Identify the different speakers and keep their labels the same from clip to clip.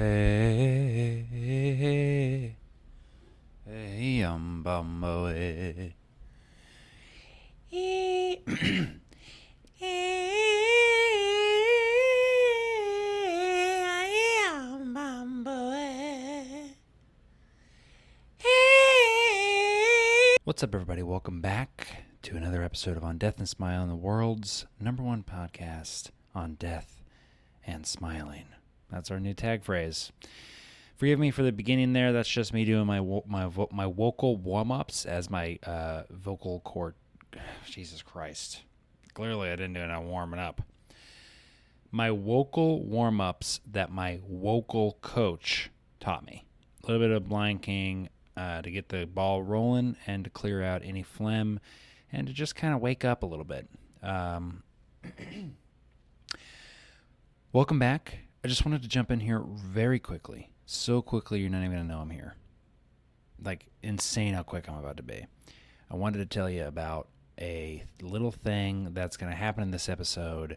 Speaker 1: Hey, hey, hey, bumbo, hey. What's up, everybody? Welcome back to another episode of On Death and Smile, the world's #1 podcast on death and smiling. That's our new tag phrase. Forgive me for the beginning there. That's just me doing my vocal warm-ups as my vocal cord. Jesus Christ. Clearly, I didn't do enough warming up. My vocal warm-ups that my vocal coach taught me. A little bit of blanking to get the ball rolling and to clear out any phlegm and to just kind of wake up a little bit. Welcome back. I just wanted to jump in here very quickly. So quickly, you're not even going to know I'm here. Like, insane how quick I'm about to be. I wanted to tell you about a little thing that's going to happen in this episode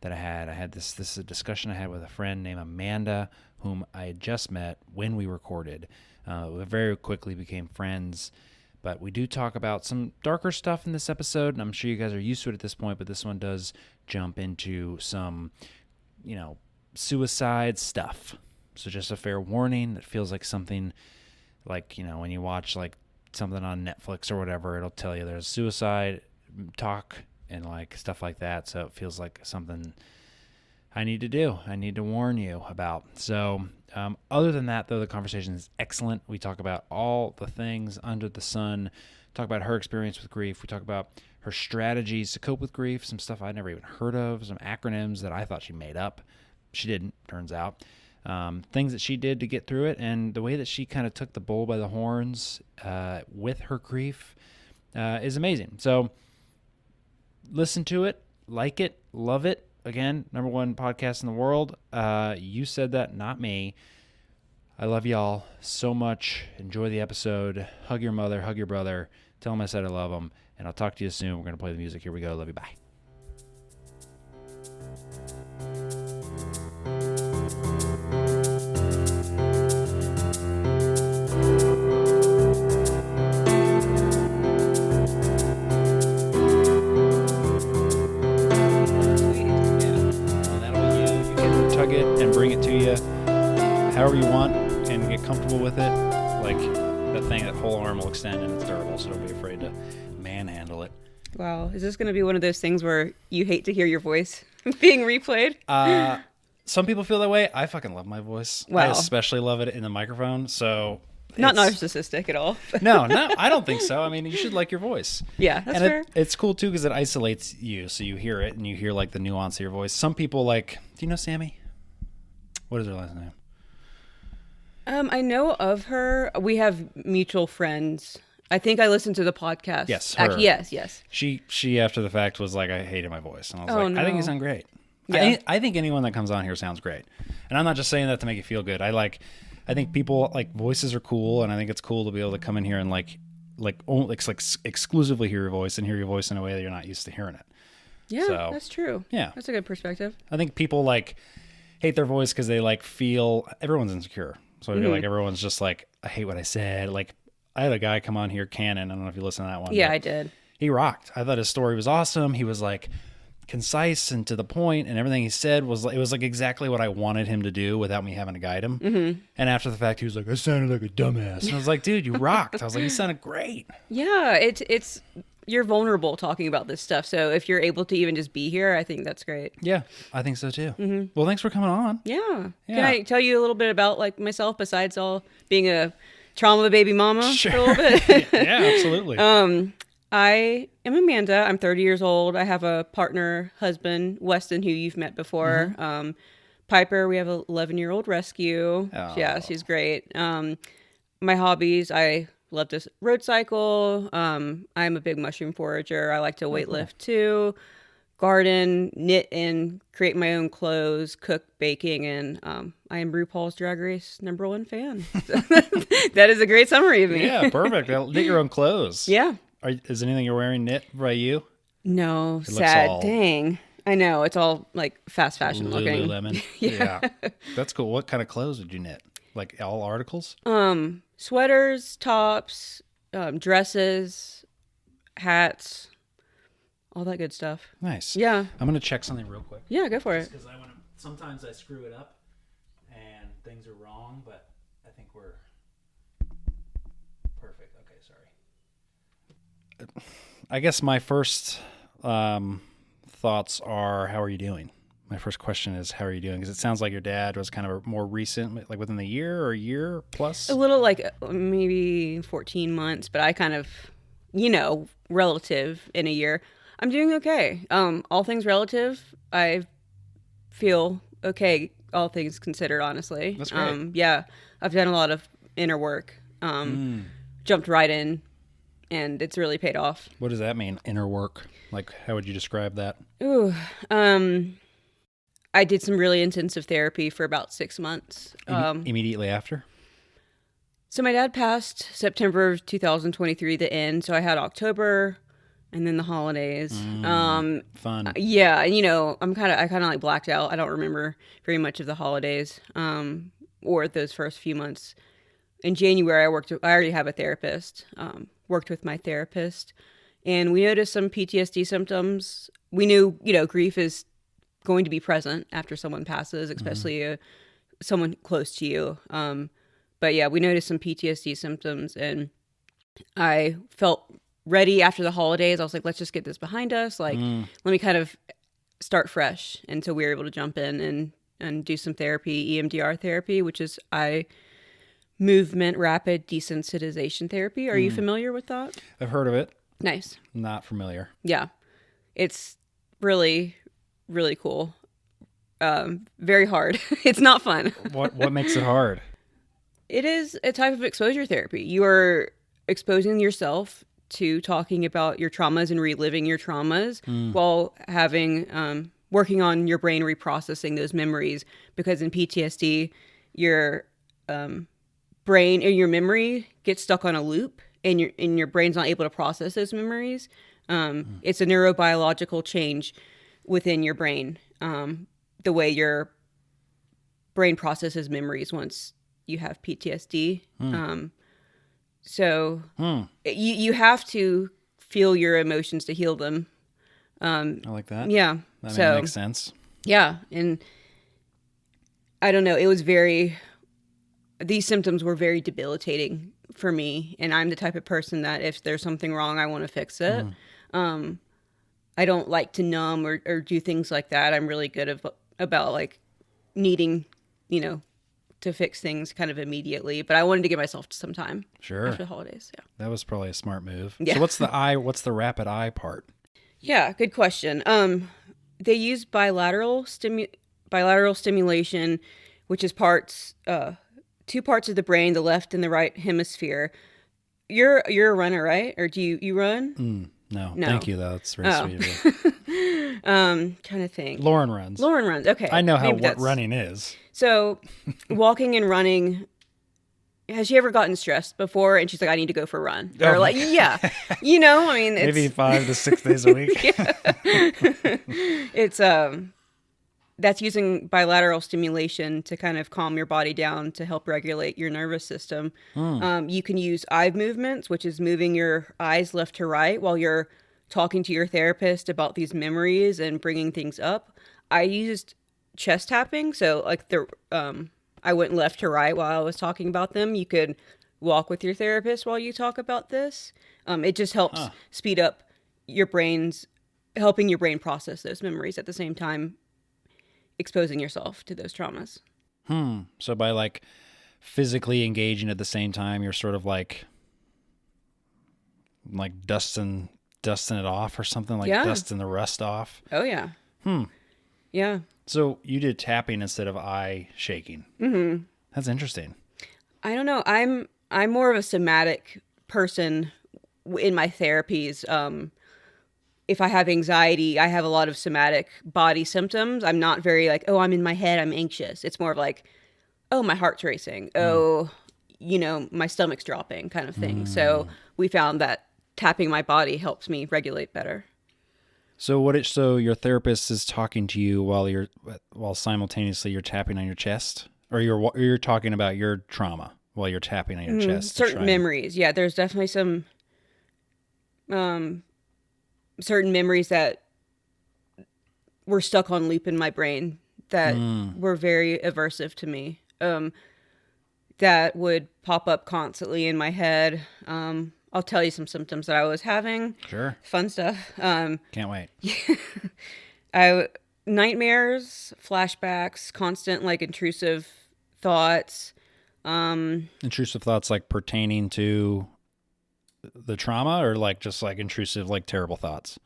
Speaker 1: that I had this is a discussion I had with a friend named Amanda, whom I had just met when we recorded. We very quickly became friends, but we do talk about some darker stuff in this episode, and I'm sure you guys are used to it at this point, but this one does jump into some, suicide stuff. So just a fair warning. It feels like something like, when you watch like something on Netflix or whatever, it'll tell you there's suicide talk and like stuff like that. So it feels like something I need to do. I need to warn you about. So other than that, though, the conversation is excellent. We talk about all the things under the sun, talk about her experience with grief. We talk about her strategies to cope with grief, some stuff I'd never even heard of, some acronyms that I thought she made up. She didn't, turns out. Things that she did to get through it, and the way that she kind of took the bull by the horns with her grief is amazing. So listen to it, like it, love it. Again, #1 podcast in the world. You said that, not me. I love y'all so much. Enjoy the episode. Hug your mother, hug your brother. Tell them I said I love them. And I'll talk to you soon. We're going to play the music. Here we go. Love you. Bye. However you want and get comfortable with it. Like that thing, that whole arm will extend and it's durable, so don't be afraid to manhandle it.
Speaker 2: Wow. Is this going to be one of those things where you hate to hear your voice being replayed?
Speaker 1: Some people feel that way. I fucking love my voice. Wow. I especially love it in the microphone. So
Speaker 2: not narcissistic at all.
Speaker 1: No, I don't think so. I mean, you should like your voice.
Speaker 2: Yeah, that's fair.
Speaker 1: It's cool too because it isolates you, so you hear it and you hear like the nuance of your voice. Some people like, do you know Sammy? What is her last name?
Speaker 2: I know of her. We have mutual friends. I think I listened to the podcast.
Speaker 1: Yes, her.
Speaker 2: Yes.
Speaker 1: She after the fact was like, I hated my voice. And I was like,
Speaker 2: no.
Speaker 1: I think you sound great.
Speaker 2: Yeah.
Speaker 1: I think anyone that comes on here sounds great. And I'm not just saying that to make you feel good. I think people, like, voices are cool, and I think it's cool to be able to come in here and like exclusively hear your voice and hear your voice in a way that you're not used to hearing it.
Speaker 2: Yeah, so, that's true.
Speaker 1: Yeah.
Speaker 2: That's a good perspective.
Speaker 1: I think people, like, hate their voice because they, like, feel everyone's insecure. So I feel like everyone's just like, I hate what I said. Like, I had a guy come on here, Cannon. I don't know if you listened to that one.
Speaker 2: Yeah, I did.
Speaker 1: He rocked. I thought his story was awesome. He was like concise and to the point, and everything he said was like exactly what I wanted him to do without me having to guide him. Mm-hmm. And after the fact, he was like, I sounded like a dumbass. And I was like, dude, you rocked. I was like, you sounded great.
Speaker 2: Yeah, it's you're vulnerable talking about this stuff. So if you're able to even just be here, I think that's great.
Speaker 1: Yeah, I think so too. Mm-hmm. Well, thanks for coming on.
Speaker 2: Yeah. Can I tell you a little bit about like myself besides all being a trauma baby mama for a little bit?
Speaker 1: Yeah, absolutely.
Speaker 2: I am Amanda. I'm 30 years old. I have a partner, husband, Weston, who you've met before. Mm-hmm. Piper, we have an 11-year-old rescue. Oh. Yeah, she's great. My hobbies, I love to road cycle. I'm a big mushroom forager. I like to weightlift too, garden, knit and create my own clothes, cook, baking, and I am RuPaul's Drag Race #1 fan. That is a great summary of me.
Speaker 1: Yeah, perfect. Knit your own clothes.
Speaker 2: Yeah.
Speaker 1: Is anything you're wearing knit by you?
Speaker 2: No, sad. Dang. I know. It's all like fast fashion looking.
Speaker 1: Lululemon.
Speaker 2: Yeah.
Speaker 1: That's cool. What kind of clothes did you knit? Like all articles?
Speaker 2: Sweaters, tops, dresses, hats, all that good stuff.
Speaker 1: Nice.
Speaker 2: Yeah.
Speaker 1: I'm going to check something real quick.
Speaker 2: Yeah, go for it.
Speaker 1: Because sometimes I screw it up and things are wrong, but I think we're perfect. Okay, sorry. I guess my first thoughts are, how are you doing? My first question is, how are you doing? Because it sounds like your dad was kind of more recent, like within the year or a year plus?
Speaker 2: A little, like maybe 14 months, but I kind of, relative in a year. I'm doing okay. All things relative. I feel okay, all things considered, honestly.
Speaker 1: That's great.
Speaker 2: Yeah, I've done a lot of inner work. Jumped right in, and it's really paid off.
Speaker 1: What does that mean, inner work? Like, how would you describe that?
Speaker 2: Ooh, I did some really intensive therapy for about 6 months.
Speaker 1: Immediately after?
Speaker 2: So my dad passed September of 2023, the end. So I had October and then the holidays.
Speaker 1: Fun.
Speaker 2: Yeah. And, I kind of like blacked out. I don't remember very much of the holidays or those first few months. In January, I already have a therapist, worked with my therapist, and we noticed some PTSD symptoms. We knew, grief is going to be present after someone passes, especially someone close to you. But yeah, we noticed some PTSD symptoms, and I felt ready after the holidays. I was like, let's just get this behind us. Like, let me kind of start fresh. And so we were able to jump in and do some therapy, EMDR therapy, which is movement rapid desensitization therapy. Are you familiar with that?
Speaker 1: I've heard of it.
Speaker 2: Nice.
Speaker 1: Not familiar.
Speaker 2: Yeah. It's really, really cool. Very hard. It's not fun.
Speaker 1: What makes it hard?
Speaker 2: It is a type of exposure therapy. You are exposing yourself to talking about your traumas and reliving your traumas while having working on your brain reprocessing those memories. Because in PTSD, your brain or your memory gets stuck on a loop, and your brain's not able to process those memories. It's a neurobiological change within your brain, the way your brain processes memories once you have PTSD. So you have to feel your emotions to heal them.
Speaker 1: I like that.
Speaker 2: Yeah.
Speaker 1: That makes sense.
Speaker 2: Yeah. And I don't know, these symptoms were very debilitating for me. And I'm the type of person that if there's something wrong, I want to fix it. I don't like to numb or do things like that. I'm really good about like needing, to fix things kind of immediately. But I wanted to give myself some time.
Speaker 1: Sure.
Speaker 2: After the holidays. Yeah.
Speaker 1: That was probably a smart move.
Speaker 2: Yeah.
Speaker 1: So what's the rapid eye part?
Speaker 2: Yeah, good question. They use bilateral stimulation, which is two parts of the brain, the left and the right hemisphere. You're a runner, right? Or do you run?
Speaker 1: No. Thank you, though. That's very sweet of you.
Speaker 2: Trying to think.
Speaker 1: Lauren runs.
Speaker 2: Okay.
Speaker 1: I know what running is.
Speaker 2: So, walking and running. Has she ever gotten stressed before? And she's like, I need to go for a run. Or like, yeah, it's
Speaker 1: maybe 5 to 6 days a week.
Speaker 2: It's that's using bilateral stimulation to kind of calm your body down to help regulate your nervous system. You can use eye movements, which is moving your eyes left to right while you're talking to your therapist about these memories and bringing things up. I used chest tapping. So like I went left to right while I was talking about them. You could walk with your therapist while you talk about this. It just helps speed up helping your brain process those memories at the same time, exposing yourself to those traumas.
Speaker 1: So by like physically engaging at the same time, you're sort of like dusting it off or something, like dusting the rust off.
Speaker 2: Oh yeah. Yeah.
Speaker 1: So you did tapping instead of eye shaking. Mm-hmm. That's interesting.
Speaker 2: I don't know. I'm more of a somatic person in my therapies. If I have anxiety, I have a lot of somatic body symptoms. I'm not very like, oh, I'm in my head, I'm anxious. It's more of like, oh, my heart's racing. Oh, my stomach's dropping kind of thing. So we found that tapping my body helps me regulate better.
Speaker 1: So your therapist is talking to you while simultaneously you're tapping on your chest, or you're talking about your trauma while you're tapping on your chest.
Speaker 2: Certain memories. Yeah, there's definitely some certain memories that were stuck on loop in my brain that were very aversive to me. That would pop up constantly in my head. I'll tell you some symptoms that I was having.
Speaker 1: Sure.
Speaker 2: Fun stuff.
Speaker 1: Can't wait.
Speaker 2: Nightmares, flashbacks, constant like intrusive thoughts.
Speaker 1: Intrusive thoughts like pertaining to the trauma, or like just like intrusive, like terrible thoughts?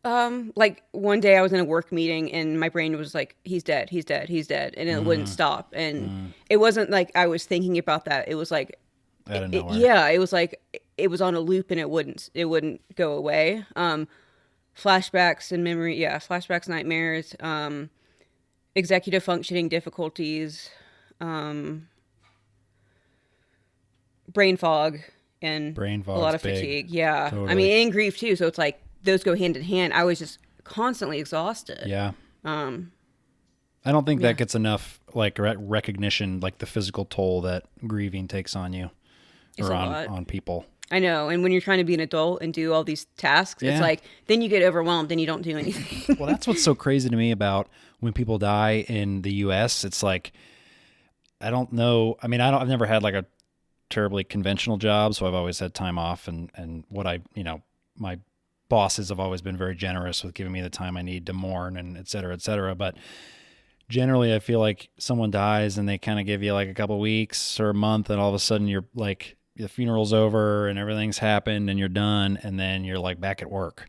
Speaker 2: Like one day I was in a work meeting and my brain was like, he's dead, he's dead, he's dead. And it wouldn't stop. And it wasn't like I was thinking about that. It was like,
Speaker 1: Out of nowhere.
Speaker 2: it was like, it was on a loop and it wouldn't go away. Flashbacks and memory. Yeah. Flashbacks, nightmares, executive functioning difficulties, brain fog and a lot of fatigue. Yeah. Totally. I mean, and grief too. So it's like, those go hand in hand. I was just constantly exhausted.
Speaker 1: Yeah. I don't think that gets enough like recognition, like the physical toll that grieving takes on you or on people.
Speaker 2: I know. And when you're trying to be an adult and do all these tasks, it's like, then you get overwhelmed and you don't do anything.
Speaker 1: Well, that's what's so crazy to me about when people die in the US. It's like, I don't know. I mean, I've never had like a terribly conventional job. So I've always had time off and what my bosses have always been very generous with giving me the time I need to mourn and et cetera, et cetera. But generally I feel like someone dies and they kind of give you like a couple weeks or a month and all of a sudden you're like, the funeral's over and everything's happened and you're done. And then you're like back at work.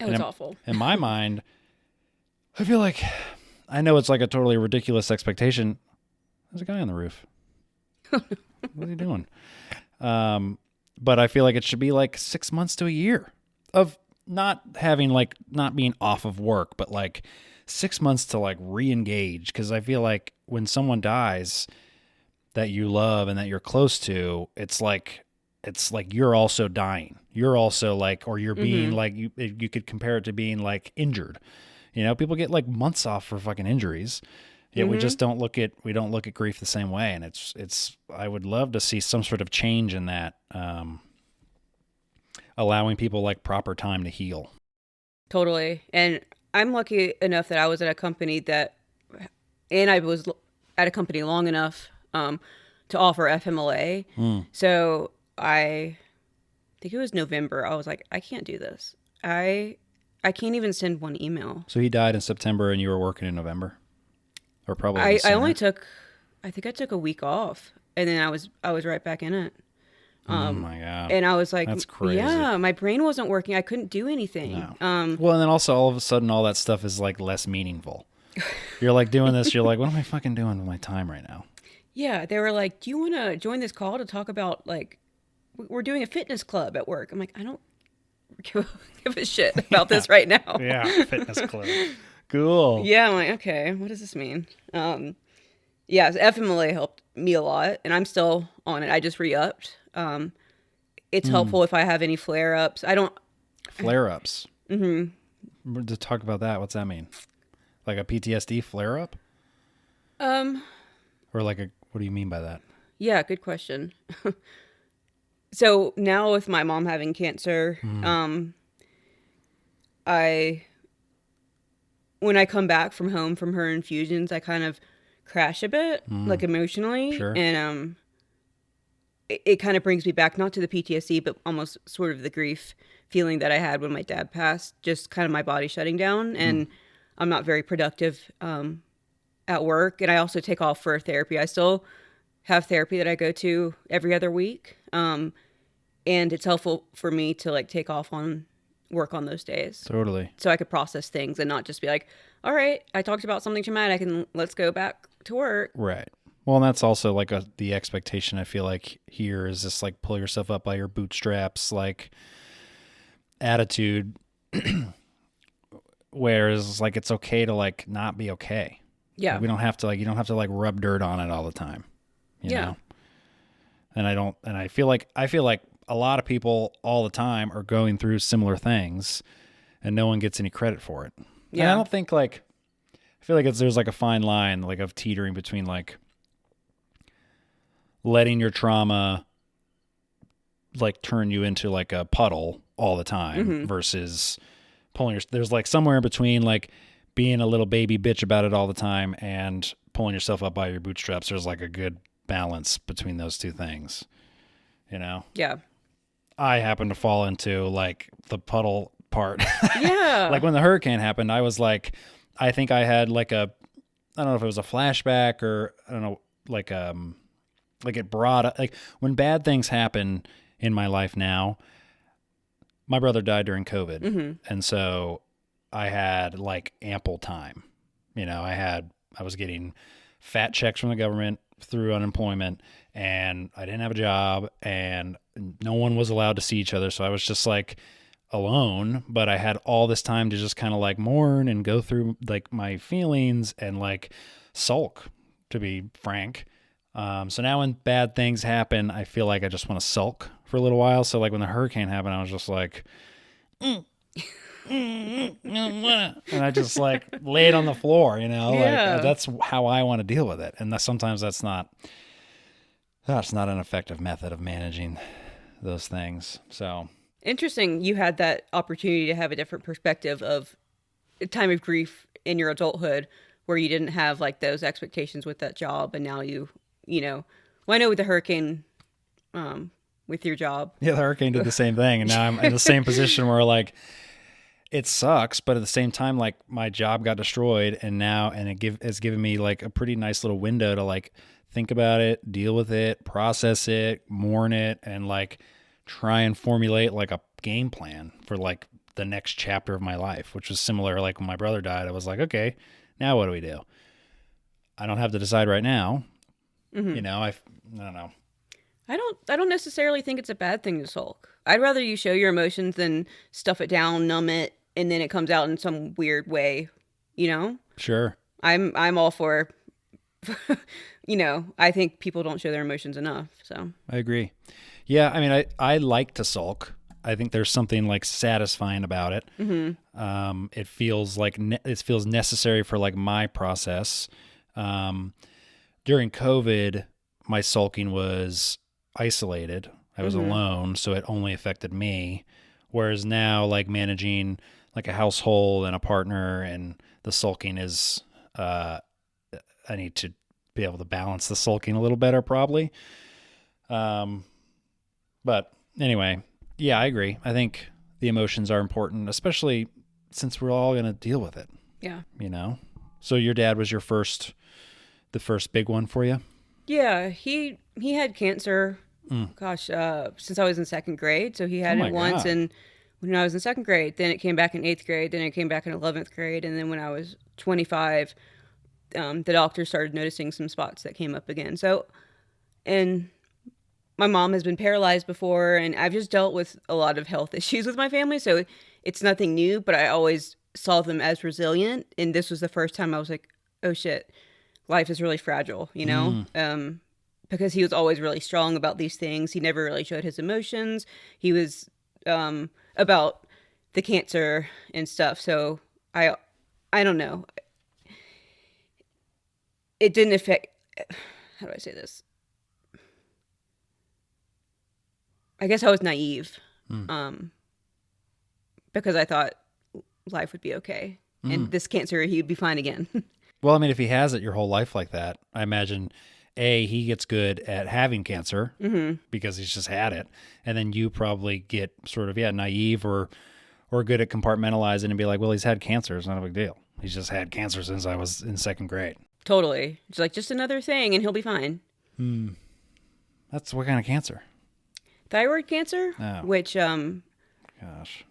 Speaker 2: It was awful.
Speaker 1: In my mind, I feel like, I know it's like a totally ridiculous expectation. There's a guy on the roof. What's he doing? But I feel like it should be like 6 months to a year of not being off of work, but like 6 months to like re-engage. Cause I feel like when someone dies that you love and that you're close to, it's like you're also dying. You're also like, or you're being like, you could compare it to being like injured. People get like months off for fucking injuries. Yet we just don't look at grief the same way. And I would love to see some sort of change in that, allowing people like proper time to heal.
Speaker 2: Totally. And I'm lucky enough that I was at a company I was at a company long enough to offer FMLA. So I think it was November. I was like, I can't do this. I can't even send one email.
Speaker 1: So he died in September and you were working in November? Or probably
Speaker 2: I think I took a week off and then I was right back in it.
Speaker 1: Oh my God.
Speaker 2: And I was like,
Speaker 1: that's crazy.
Speaker 2: Yeah, my brain wasn't working. I couldn't do anything.
Speaker 1: No. Well, and then also all of a sudden, all that stuff is like less meaningful. You're like doing this. You're like, what am I fucking doing with my time right now?
Speaker 2: Yeah. They were like, do you want to join this call to talk about like, we're doing a fitness club at work. I'm like, I don't give a shit about this right now.
Speaker 1: Yeah. Fitness club. Cool.
Speaker 2: Yeah. I'm like, okay, what does this mean? Yeah. So FMLA helped me a lot and I'm still on it. I just re-upped. It's helpful if I have any flare-ups.
Speaker 1: Flare-ups? Mm-hmm. To talk about that, what's that mean? Like a PTSD flare-up? Or like what do you mean by that?
Speaker 2: Yeah, good question. So now with my mom having cancer, when I come back from home from her infusions, I kind of crash a bit, like emotionally.
Speaker 1: Sure.
Speaker 2: And it kind of brings me back, not to the PTSD, but almost sort of the grief feeling that I had when my dad passed, just kind of my body shutting down. And I'm not very productive at work. And I also take off for therapy. I still have therapy that I go to every other week. And it's helpful for me to like take off on work on those days.
Speaker 1: Totally.
Speaker 2: So I could process things and not just be like, all right, I talked about something traumatic and let's go back to work.
Speaker 1: Right. Well, and that's also like the expectation I feel like here is this like pull yourself up by your bootstraps, like attitude, whereas like it's okay to like not be okay.
Speaker 2: Yeah.
Speaker 1: Like, we don't have to like, you don't have to like rub dirt on it all the time. You know? And I feel like a lot of people all the time are going through similar things. and no one gets any credit for it.
Speaker 2: Yeah.
Speaker 1: And I don't think like, I feel like there's like a fine line like of teetering between like letting your trauma like turn you into like a puddle all the time versus there's like somewhere in between like being a little baby bitch about it all the time and pulling yourself up by your bootstraps. There's like a good balance between those two things, you know?
Speaker 2: Yeah.
Speaker 1: I happen to fall into like the puddle part.
Speaker 2: Yeah.
Speaker 1: Like when the hurricane happened, I was like, I think I had like I don't know if it was a flashback or I don't know, like it brought up, like when bad things happen in my life now, my brother died during COVID. And so I had like ample time, you know, I was getting fat checks from the government through unemployment and I didn't have a job and no one was allowed to see each other. So I was just like alone, but I had all this time to just kind of like mourn and go through like my feelings and like sulk, to be frank. So now when bad things happen, I feel like I just want to sulk for a little while. So like when the hurricane happened, I was just like, and I just like laid on the floor, you know, like that's how I want to deal with it. And sometimes that's not an effective method of managing those things. So
Speaker 2: interesting. You had that opportunity to have a different perspective of a time of grief in your adulthood where you didn't have like those expectations with that job. And now you know, well, I know with the hurricane, with your job.
Speaker 1: Yeah, the hurricane did the same thing. And now I'm in the same position where like, it sucks, but at the same time, like my job got destroyed and it's given me like a pretty nice little window to like think about it, deal with it, process it, mourn it, and like try and formulate like a game plan for like the next chapter of my life, which was similar. Like when my brother died, I was like, okay, now what do we do? I don't have to decide right now. You know, I don't know.
Speaker 2: I don't necessarily think it's a bad thing to sulk. I'd rather you show your emotions than stuff it down, numb it, and then it comes out in some weird way, you know?
Speaker 1: Sure.
Speaker 2: I'm all for, you know, I think people don't show their emotions enough, so.
Speaker 1: I agree. Yeah, I mean, I like to sulk. I think there's something like satisfying about it. It feels like it feels necessary for like my process. During COVID, my sulking was isolated. I was alone, so it only affected me. Whereas now, like managing like a household and a partner, and the sulking is, I need to be able to balance the sulking a little better, probably. But anyway, yeah, I agree. I think the emotions are important, especially since we're all going to deal with it.
Speaker 2: Yeah.
Speaker 1: You know? So your dad was the first big one for you?
Speaker 2: Yeah, he had cancer, gosh, since I was in second grade. So he had it once, and when I was in second grade, then it came back in eighth grade, then it came back in 11th grade, and then when I was 25, the doctor started noticing some spots that came up again. So, and my mom has been paralyzed before, and I've just dealt with a lot of health issues with my family, so it's nothing new, but I always saw them as resilient, and this was the first time I was like, oh shit, life is really fragile, you know? Because he was always really strong about these things. He never really showed his emotions. He was about the cancer and stuff. So I don't know. It didn't affect, how do I say this? I guess I was naive because I thought life would be okay. And this cancer, he would be fine again.
Speaker 1: Well, I mean, if he has it your whole life like that, I imagine, he gets good at having cancer because he's just had it. And then you probably get sort of, naive or good at compartmentalizing and be like, well, he's had cancer. It's not a big deal. He's just had cancer since I was in second grade.
Speaker 2: Totally. It's like just another thing and he'll be fine.
Speaker 1: That's what kind of cancer?
Speaker 2: Thyroid cancer, which,
Speaker 1: gosh,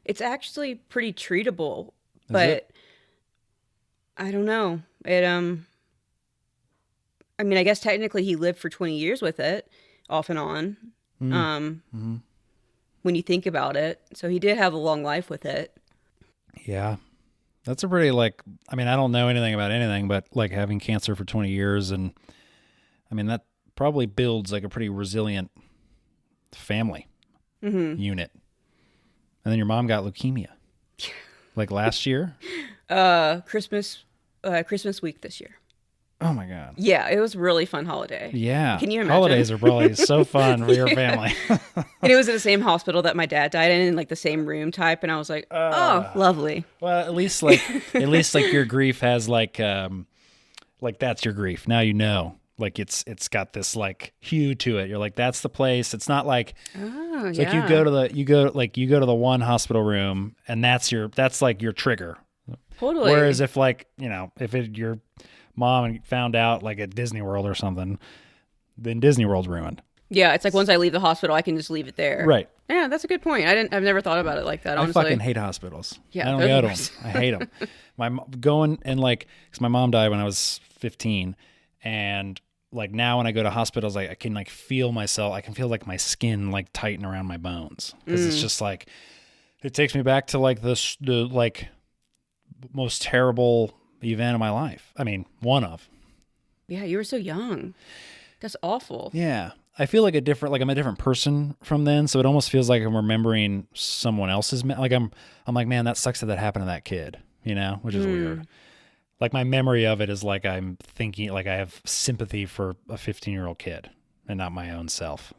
Speaker 2: it's actually pretty treatable. But I don't know. I mean, I guess technically he lived for 20 years with it, off and on. When you think about it. So he did have a long life with it.
Speaker 1: Yeah. That's a pretty I mean, I don't know anything about anything, but like having cancer for 20 years. And I mean, that probably builds like a pretty resilient family unit. And then your mom got leukemia. Like last year?
Speaker 2: Christmas week this year.
Speaker 1: Oh my God.
Speaker 2: Yeah, it was a really fun holiday.
Speaker 1: Yeah.
Speaker 2: Can you imagine?
Speaker 1: Holidays are probably so fun for your family.
Speaker 2: And it was in the same hospital that my dad died in like the same room type. And I was like, oh, lovely.
Speaker 1: Well, at least like your grief has like that's your grief. Now you know. Like it's got this like hue to it. You're like, that's the place. It's not like it's like you go to the one hospital room and that's like your trigger.
Speaker 2: Totally.
Speaker 1: Whereas if like, if your mom found out like at Disney World or something, then Disney World's ruined.
Speaker 2: Yeah, it's like once I leave the hospital, I can just leave it there.
Speaker 1: Right.
Speaker 2: Yeah, that's a good point. I've never thought about it like that, honestly.
Speaker 1: I fucking hate hospitals.
Speaker 2: Yeah,
Speaker 1: I don't go to them. I hate them. Because my mom died when I was 15, and like now when I go to hospitals, I can like feel myself. I can feel like my skin like tighten around my bones because it's just like it takes me back to like the like most terrible event of my life. I mean, one of.
Speaker 2: Yeah, you were so young. That's awful.
Speaker 1: Yeah. I feel like I'm a different person from then, so it almost feels like I'm remembering someone else's. Like I'm like, man, that sucks that happened to that kid, which is weird. Like my memory of it is like I'm thinking, like I have sympathy for a 15-year-old kid and not my own self.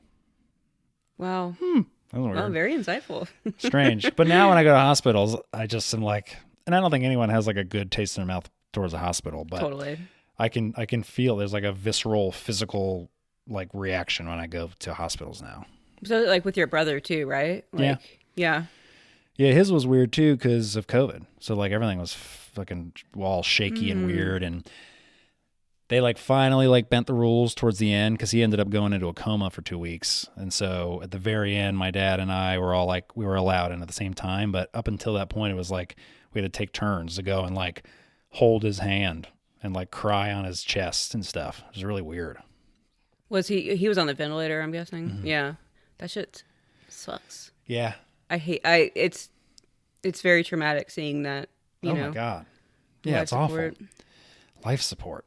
Speaker 2: Wow.
Speaker 1: That was weird.
Speaker 2: Well, very insightful.
Speaker 1: Strange. But now when I go to hospitals, I just am like, and I don't think anyone has like a good taste in their mouth towards a hospital, but
Speaker 2: totally.
Speaker 1: I can feel there's like a visceral, physical like reaction when I go to hospitals now.
Speaker 2: So like with your brother too, right? Like, yeah. Yeah,
Speaker 1: his was weird too because of COVID. So like everything was fucking all shaky and weird, and they like finally like bent the rules towards the end because he ended up going into a coma for 2 weeks. And so at the very end, my dad and I were all like, we were allowed in at the same time. But up until that point, it was like we had to take turns to go and like hold his hand and like cry on his chest and stuff. It was really weird.
Speaker 2: Was he was on the ventilator, I'm guessing? Mm-hmm. Yeah. That shit sucks.
Speaker 1: Yeah.
Speaker 2: It's very traumatic seeing that, you know.
Speaker 1: Oh my God. Yeah, it's awful. Life support.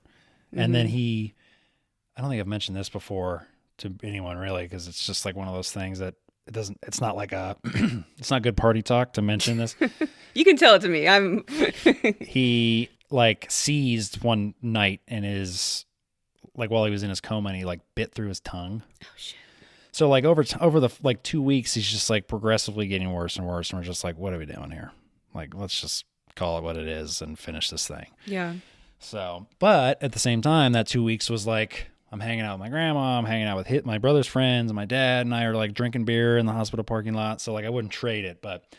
Speaker 1: Mm-hmm. And then I don't think I've mentioned this before to anyone really, because it's just like one of those things that it's not like it's not good party talk to mention this.
Speaker 2: You can tell it to me.
Speaker 1: He like seized one night and like while he was in his coma, and he like bit through his tongue. Oh shit. So like over the like 2 weeks, he's just like progressively getting worse and worse. And we're just like, what are we doing here? Like, let's just call it what it is and finish this thing.
Speaker 2: Yeah.
Speaker 1: So, but at the same time, that 2 weeks was like, I'm hanging out with my grandma, I'm hanging out with my brother's friends, and my dad and I are like drinking beer in the hospital parking lot. So like, I wouldn't trade it, but it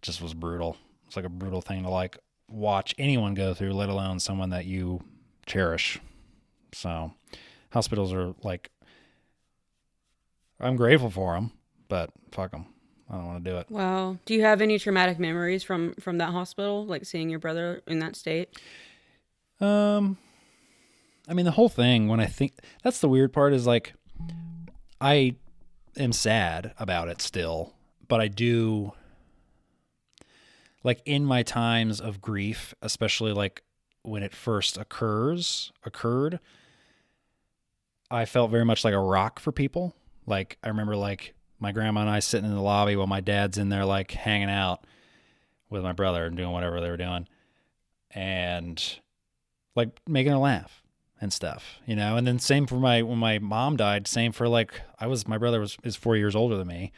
Speaker 1: just was brutal. It's like a brutal thing to like watch anyone go through, let alone someone that you cherish. So hospitals are like, I'm grateful for them, but fuck them. I don't want to do it.
Speaker 2: Wow. Do you have any traumatic memories from that hospital, like seeing your brother in that state?
Speaker 1: I mean, the whole thing, when I think, that's the weird part is like, I am sad about it still, but I do, like in my times of grief, especially like when it first occurred, I felt very much like a rock for people. Like, I remember like my grandma and I sitting in the lobby while my dad's in there, like hanging out with my brother and doing whatever they were doing, and like making her laugh and stuff, and then same for when my mom died, same for like, my brother is 4 years older than me.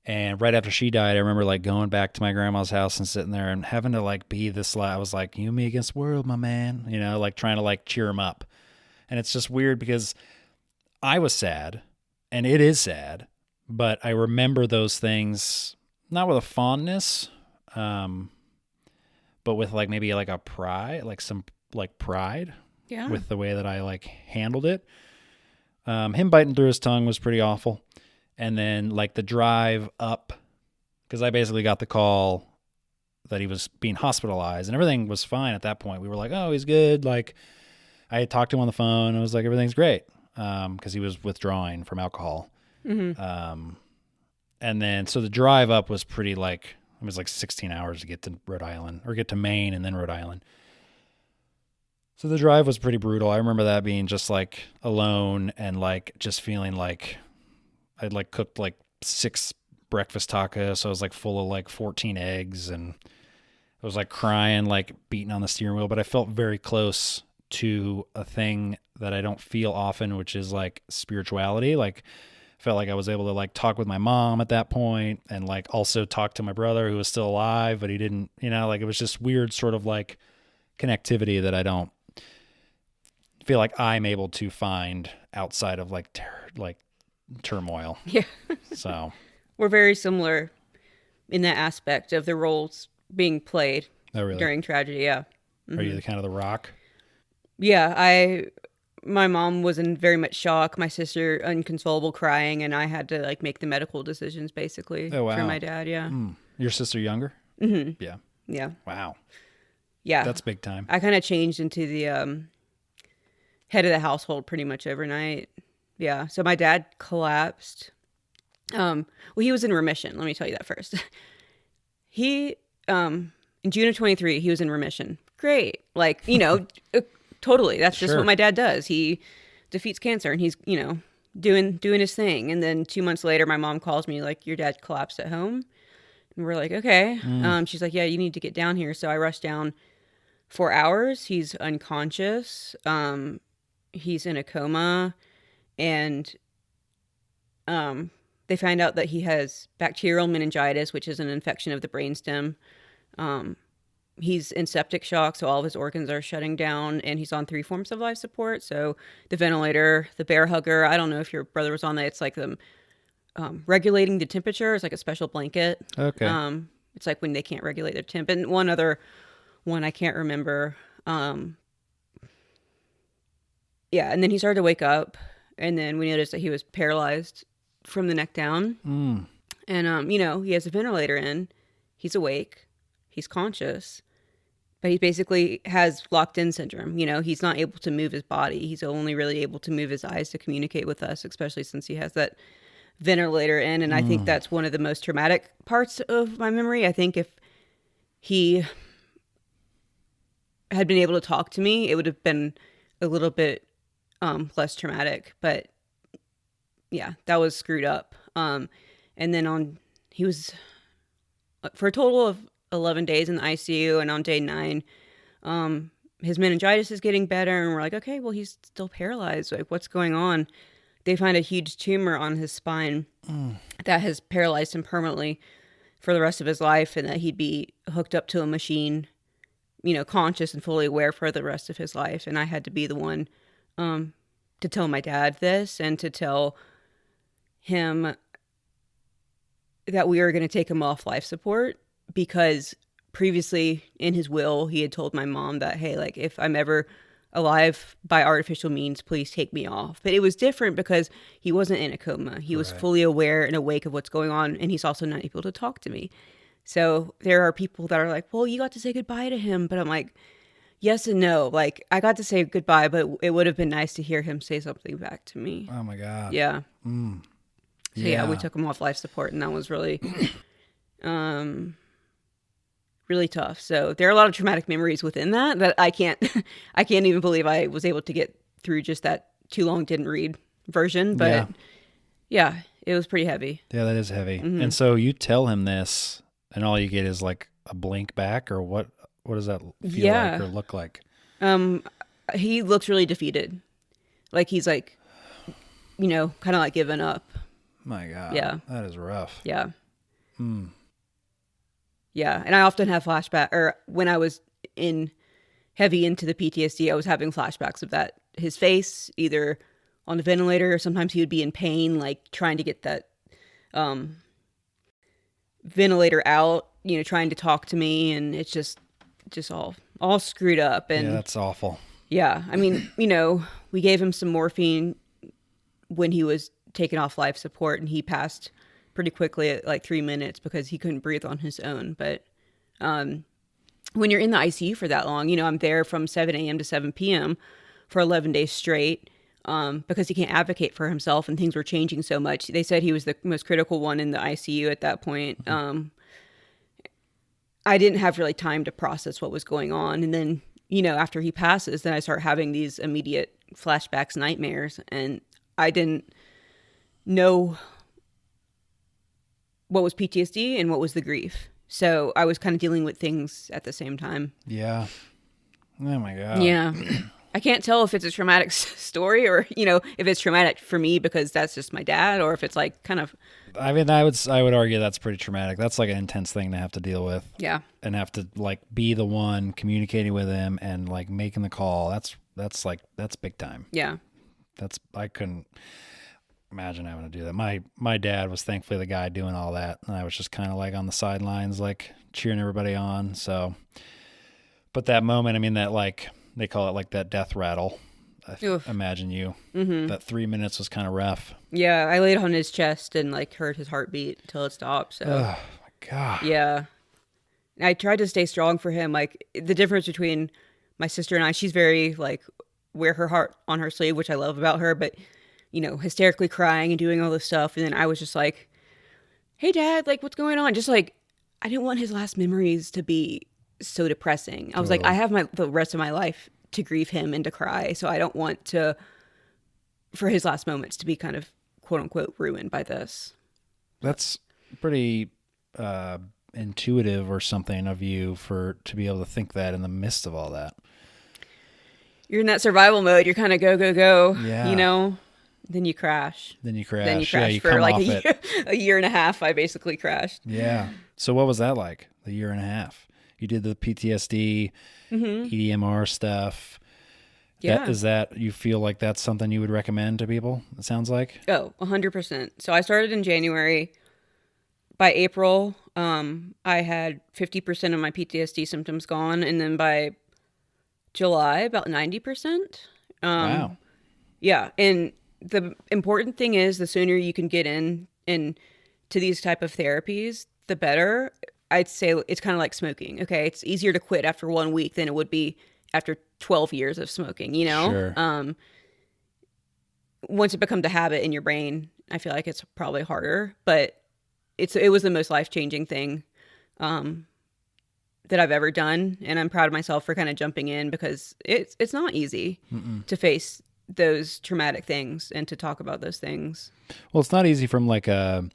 Speaker 1: And right after she died, I remember like going back to my grandma's house and sitting there and having to like be this, I was like, you and me against the world, my man, like trying to like cheer him up. And it's just weird because I was sad, and it is sad, but I remember those things, not with a fondness, but with like maybe like a pride, like some like pride. Yeah. With the way that I like handled it. Him biting through his tongue was pretty awful. And then like the drive up, because I basically got the call that he was being hospitalized and everything was fine at that point. We were like, oh, he's good. Like I had talked to him on the phone. I was like, everything's great. Because he was withdrawing from alcohol. Mm-hmm. And then, so the drive up was pretty like, it was like 16 hours to get to Rhode Island, or get to Maine and then Rhode Island. So the drive was pretty brutal. I remember that being just like alone and like just feeling like I'd like cooked like 6 breakfast tacos. So I was like full of like 14 eggs, and I was like crying, like beating on the steering wheel. But I felt very close to a thing that I don't feel often, which is like spirituality. Like, felt like I was able to like talk with my mom at that point, and like also talk to my brother who was still alive, but he didn't, like it was just weird sort of like connectivity that I don't feel like I'm able to find outside of like turmoil.
Speaker 2: Yeah.
Speaker 1: So
Speaker 2: we're very similar in that aspect of the roles being played during tragedy. Yeah.
Speaker 1: Mm-hmm. Are you the kind of the rock?
Speaker 2: Yeah, my mom was in very much shock. My sister, inconsolable, crying, and I had to like make the medical decisions basically for my dad. Yeah.
Speaker 1: Your sister younger?
Speaker 2: Mm-hmm.
Speaker 1: Yeah.
Speaker 2: Yeah.
Speaker 1: Wow.
Speaker 2: Yeah.
Speaker 1: That's big time.
Speaker 2: I kind of changed into the head of the household pretty much overnight. Yeah. So my dad collapsed. Well, he was in remission. Let me tell you that first. He, in June of 23, he was in remission. Great. Like, totally. That's just what my dad does. He defeats cancer, and he's, doing his thing. And then 2 months later, my mom calls me like, your dad collapsed at home. And we're like, okay. She's like, yeah, you need to get down here. So I rushed down 4 hours. He's unconscious. He's in a coma, and they find out that he has bacterial meningitis, which is an infection of the brainstem. He's in septic shock, so all of his organs are shutting down, and he's on 3 forms of life support. So the ventilator, the bear hugger. I don't know if your brother was on that. It's like them regulating the temperature. It's like a special blanket.
Speaker 1: Okay.
Speaker 2: It's like when they can't regulate their temp. And one other one I can't remember. Yeah, and then he started to wake up, and then we noticed that he was paralyzed from the neck down. And, he has a ventilator in. He's awake. He's conscious. But he basically has locked-in syndrome. He's not able to move his body. He's only really able to move his eyes to communicate with us, especially since he has that ventilator in. And I think that's one of the most traumatic parts of my memory. I think if he had been able to talk to me, it would have been a little bit less traumatic. But yeah, that was screwed up. And then he was for a total of 11 days in the ICU, and on day 9, his meningitis is getting better, and we're like, okay, well, he's still paralyzed. Like, what's going on? They find a huge tumor on his spine that has paralyzed him permanently for the rest of his life, and that he'd be hooked up to a machine, conscious and fully aware for the rest of his life. And I had to be the one to tell my dad this, and to tell him that we were going to take him off life support, because previously in his will, he had told my mom that, hey, like, if I'm ever alive by artificial means, please take me off. But it was different because he wasn't in a coma. He was fully aware and awake of what's going on, and he's also not able to talk to me. So there are people that are like, well, you got to say goodbye to him. But I'm like, yes and no. Like, I got to say goodbye, but it would have been nice to hear him say something back to me.
Speaker 1: Oh, my God.
Speaker 2: Yeah. So, yeah, we took him off life support, and that was really... really tough. So there are a lot of traumatic memories within that I can't even believe I was able to get through just that too long didn't read version. But yeah, it was pretty heavy.
Speaker 1: Yeah, that is heavy. Mm-hmm. And so you tell him this, and all you get is like a blink back, or what does that feel like or look like?
Speaker 2: He looks really defeated. Like he's like, kind of like giving up.
Speaker 1: My God.
Speaker 2: Yeah.
Speaker 1: That is rough.
Speaker 2: Yeah. Yeah, and I often have or when I was heavy into the PTSD, I was having flashbacks of that. His face, either on the ventilator, or sometimes he would be in pain, like trying to get that ventilator out, trying to talk to me, and it's just all screwed up. And
Speaker 1: yeah, that's awful.
Speaker 2: Yeah, I mean, we gave him some morphine when he was taken off life support, and he passed pretty quickly at like 3 minutes because he couldn't breathe on his own. But when you're in the ICU for that long, I'm there from 7 a.m. to 7 p.m. for 11 days straight because he can't advocate for himself, and things were changing so much. They said he was the most critical one in the ICU at that point. I didn't have really time to process what was going on. And then, after he passes, then I start having these immediate flashbacks, nightmares, and I didn't know what was PTSD and what was the grief. So I was kind of dealing with things at the same time.
Speaker 1: Yeah. Oh my God.
Speaker 2: Yeah. I can't tell if it's a traumatic story or, if it's traumatic for me because that's just my dad, or if it's like kind of.
Speaker 1: I mean, I would argue that's pretty traumatic. That's like an intense thing to have to deal with.
Speaker 2: Yeah.
Speaker 1: And have to like be the one communicating with him and like making the call. That's big time.
Speaker 2: Yeah.
Speaker 1: I couldn't imagine having to do that. My dad was thankfully the guy doing all that, and I was just kind of like on the sidelines, like cheering everybody on. So, but that moment, I mean, that like they call it like that death rattle. Imagine you. Mm-hmm. That 3 minutes was kind of rough.
Speaker 2: Yeah, I laid on his chest and like heard his heartbeat until it stopped. So.
Speaker 1: Oh my God.
Speaker 2: Yeah. I tried to stay strong for him. Like the difference between my sister and I, she's very like wear her heart on her sleeve, which I love about her, but hysterically crying and doing all this stuff. And then I was just like, hey dad, like what's going on? Just like, I didn't want his last memories to be so depressing. I was like, I have the rest of my life to grieve him and to cry. So I don't want for his last moments to be kind of quote unquote ruined by this.
Speaker 1: That's pretty, intuitive or something of you to be able to think that in the midst of all that. You're
Speaker 2: in that survival mode. You're kind of go,
Speaker 1: yeah.
Speaker 2: Then you crash.
Speaker 1: Yeah, you
Speaker 2: for
Speaker 1: come
Speaker 2: like
Speaker 1: off
Speaker 2: a year and a half. I basically crashed.
Speaker 1: Yeah. So what was that like? The year and a half? You did the PTSD, EDMR stuff.
Speaker 2: Yeah.
Speaker 1: You feel like that's something you would recommend to people? It sounds like.
Speaker 2: Oh, 100%. So I started in January. By April, I had 50% of my PTSD symptoms gone, and then by July, about 90%.
Speaker 1: Wow.
Speaker 2: Yeah, and the important thing is the sooner you can get in to these type of therapies, the better. I'd say it's kind of like smoking. Okay, it's easier to quit after 1 week than it would be after 12 years of smoking.
Speaker 1: Sure.
Speaker 2: Once it becomes a habit in your brain, I feel like it's probably harder, but it was the most life-changing thing that I've ever done, and I'm proud of myself for kind of jumping in because it's not easy to face those traumatic things and to talk about those things.
Speaker 1: Well, it's not easy from like a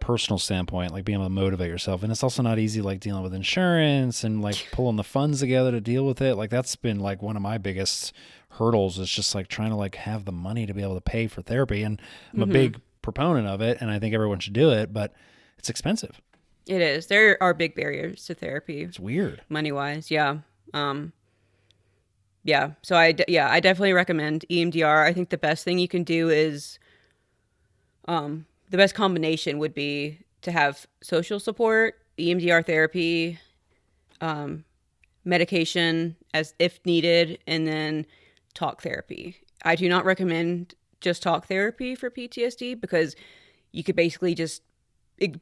Speaker 1: personal standpoint, like being able to motivate yourself, and it's also not easy like dealing with insurance and like pulling the funds together to deal with it. Like that's been like one of my biggest hurdles is just like trying to like have the money to be able to pay for therapy, and I'm a big proponent of it, and I think everyone should do it, but it's expensive.
Speaker 2: It is. There are big barriers to therapy.
Speaker 1: It's weird.
Speaker 2: Money-wise, yeah. Yeah. So I definitely recommend EMDR. I think the best thing you can do is, the best combination would be to have social support, EMDR therapy, medication as if needed, and then talk therapy. I do not recommend just talk therapy for PTSD because you could basically just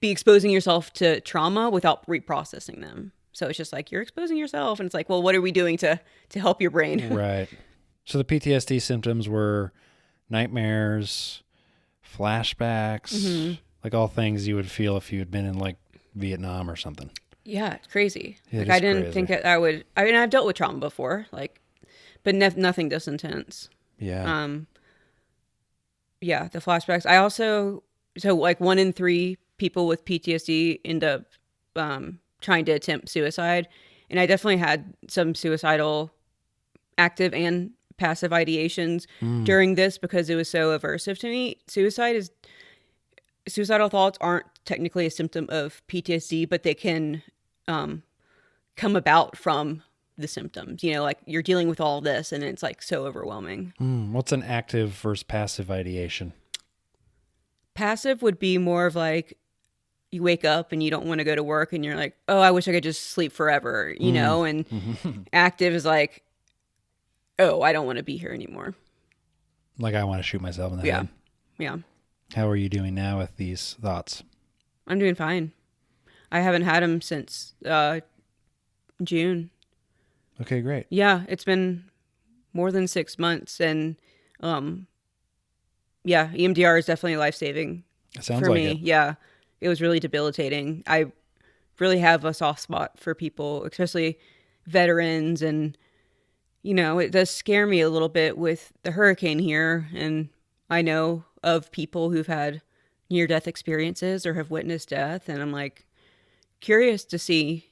Speaker 2: be exposing yourself to trauma without reprocessing them. So it's just like you're exposing yourself, and it's like, well, what are we doing to help your brain?
Speaker 1: Right. So the PTSD symptoms were nightmares, flashbacks, like all things you would feel if you had been in like Vietnam or something.
Speaker 2: Yeah, it's crazy.
Speaker 1: It
Speaker 2: I didn't think I would. I mean, I've dealt with trauma before, like, but nothing this intense.
Speaker 1: Yeah.
Speaker 2: Yeah, the flashbacks. I also, so like 1 in 3 people with PTSD end up trying to attempt suicide. And I definitely had some suicidal active and passive ideations during this because it was so aversive to me. Suicidal thoughts aren't technically a symptom of PTSD, but they can come about from the symptoms. Like you're dealing with all this and it's like so overwhelming.
Speaker 1: What's an active versus passive ideation?
Speaker 2: Passive would be more of like you wake up and you don't want to go to work and you're like, oh, I wish I could just sleep forever, and active is like, oh, I don't want to be here anymore.
Speaker 1: Like I want to shoot myself in the head.
Speaker 2: Yeah.
Speaker 1: How are you doing now with these thoughts?
Speaker 2: I'm doing fine. I haven't had them since June.
Speaker 1: Okay, great.
Speaker 2: Yeah, it's been more than 6 months, and EMDR is definitely life-saving
Speaker 1: Sounds
Speaker 2: for
Speaker 1: like
Speaker 2: me.
Speaker 1: it.
Speaker 2: Yeah, it was really debilitating. I really have a soft spot for people, especially veterans, and it does scare me a little bit with the hurricane here, and I know of people who've had near-death experiences or have witnessed death, and I'm like curious to see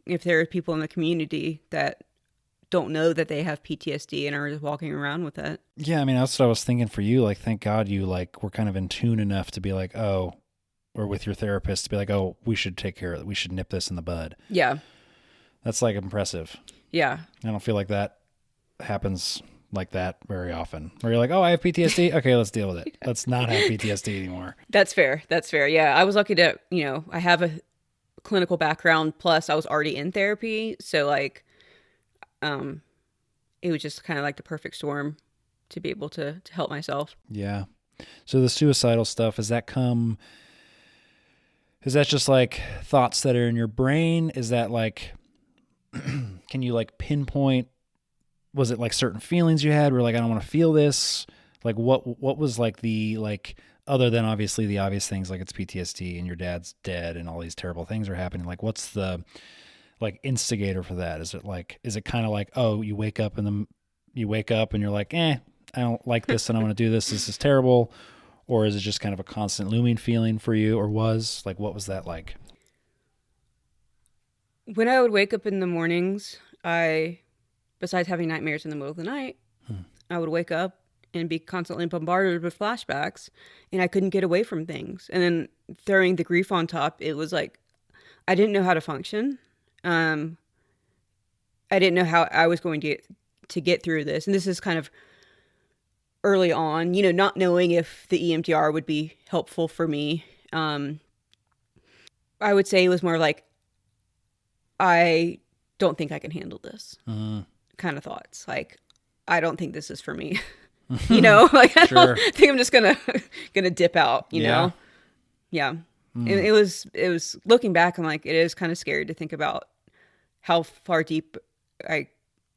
Speaker 2: if there are people in the community that don't know that they have PTSD and are just walking around with it.
Speaker 1: Yeah, I mean, that's what I was thinking for you. Like, thank God you like were kind of in tune enough to be like, oh, or with your therapist to be like, oh, we should take care of it. We should nip this in the bud.
Speaker 2: Yeah.
Speaker 1: That's like impressive.
Speaker 2: Yeah.
Speaker 1: I don't feel like that happens like that very often. Where you're like, oh, I have PTSD. Okay, let's deal with it. Yeah. Let's not have PTSD anymore.
Speaker 2: That's fair. That's fair. Yeah. I was lucky to, I have a clinical background, plus I was already in therapy. So like, it was just kind of like the perfect storm to be able to help myself.
Speaker 1: Yeah. So the suicidal stuff, is that just like thoughts that are in your brain? Is that like, can you like pinpoint, was it like certain feelings you had where like, I don't want to feel this? Like what was like the, like, other than obviously the obvious things like it's PTSD and your dad's dead and all these terrible things are happening. Like what's the like instigator for that? Is it kind of like, oh, you wake up and you're like, I don't like this and I want to do this. This is terrible. Or is it just kind of a constant looming feeling for you, or was like, what was that like?
Speaker 2: When I would wake up in the mornings, besides having nightmares in the middle of the night, I would wake up and be constantly bombarded with flashbacks, and I couldn't get away from things. And then throwing the grief on top, it was like, I didn't know how to function. I didn't know how I was going to get through this. And this is kind of early on, not knowing if the EMDR would be helpful for me. I would say it was more like, I don't think I can handle this kind of thoughts. Like, I don't think this is for me. Like I don't think I'm just gonna dip out, you know? Yeah. It was looking back, I'm like, it is kind of scary to think about how far deep I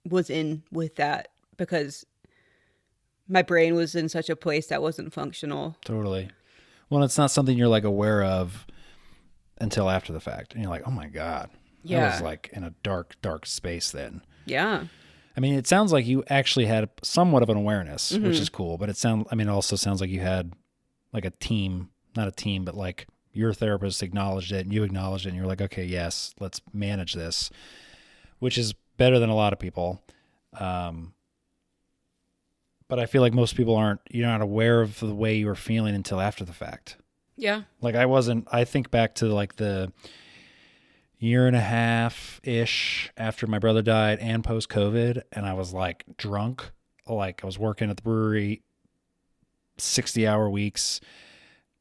Speaker 2: was in with that, because my brain was in such a place that wasn't functional.
Speaker 1: Totally. Well, it's not something you're like aware of until after the fact. And you're like, oh my God. Yeah. I was like in a dark, dark space then.
Speaker 2: Yeah.
Speaker 1: I mean, it sounds like you actually had somewhat of an awareness, which is cool, but it also sounds like you had like not a team, but like your therapist acknowledged it and you acknowledged it and you're like, okay, yes, let's manage this, which is better than a lot of people. But I feel like most people you're not aware of the way you were feeling until after the fact.
Speaker 2: Yeah.
Speaker 1: Like I think back to like the year and a half-ish after my brother died and post-COVID, and I was like drunk. Like I was working at the brewery 60-hour weeks,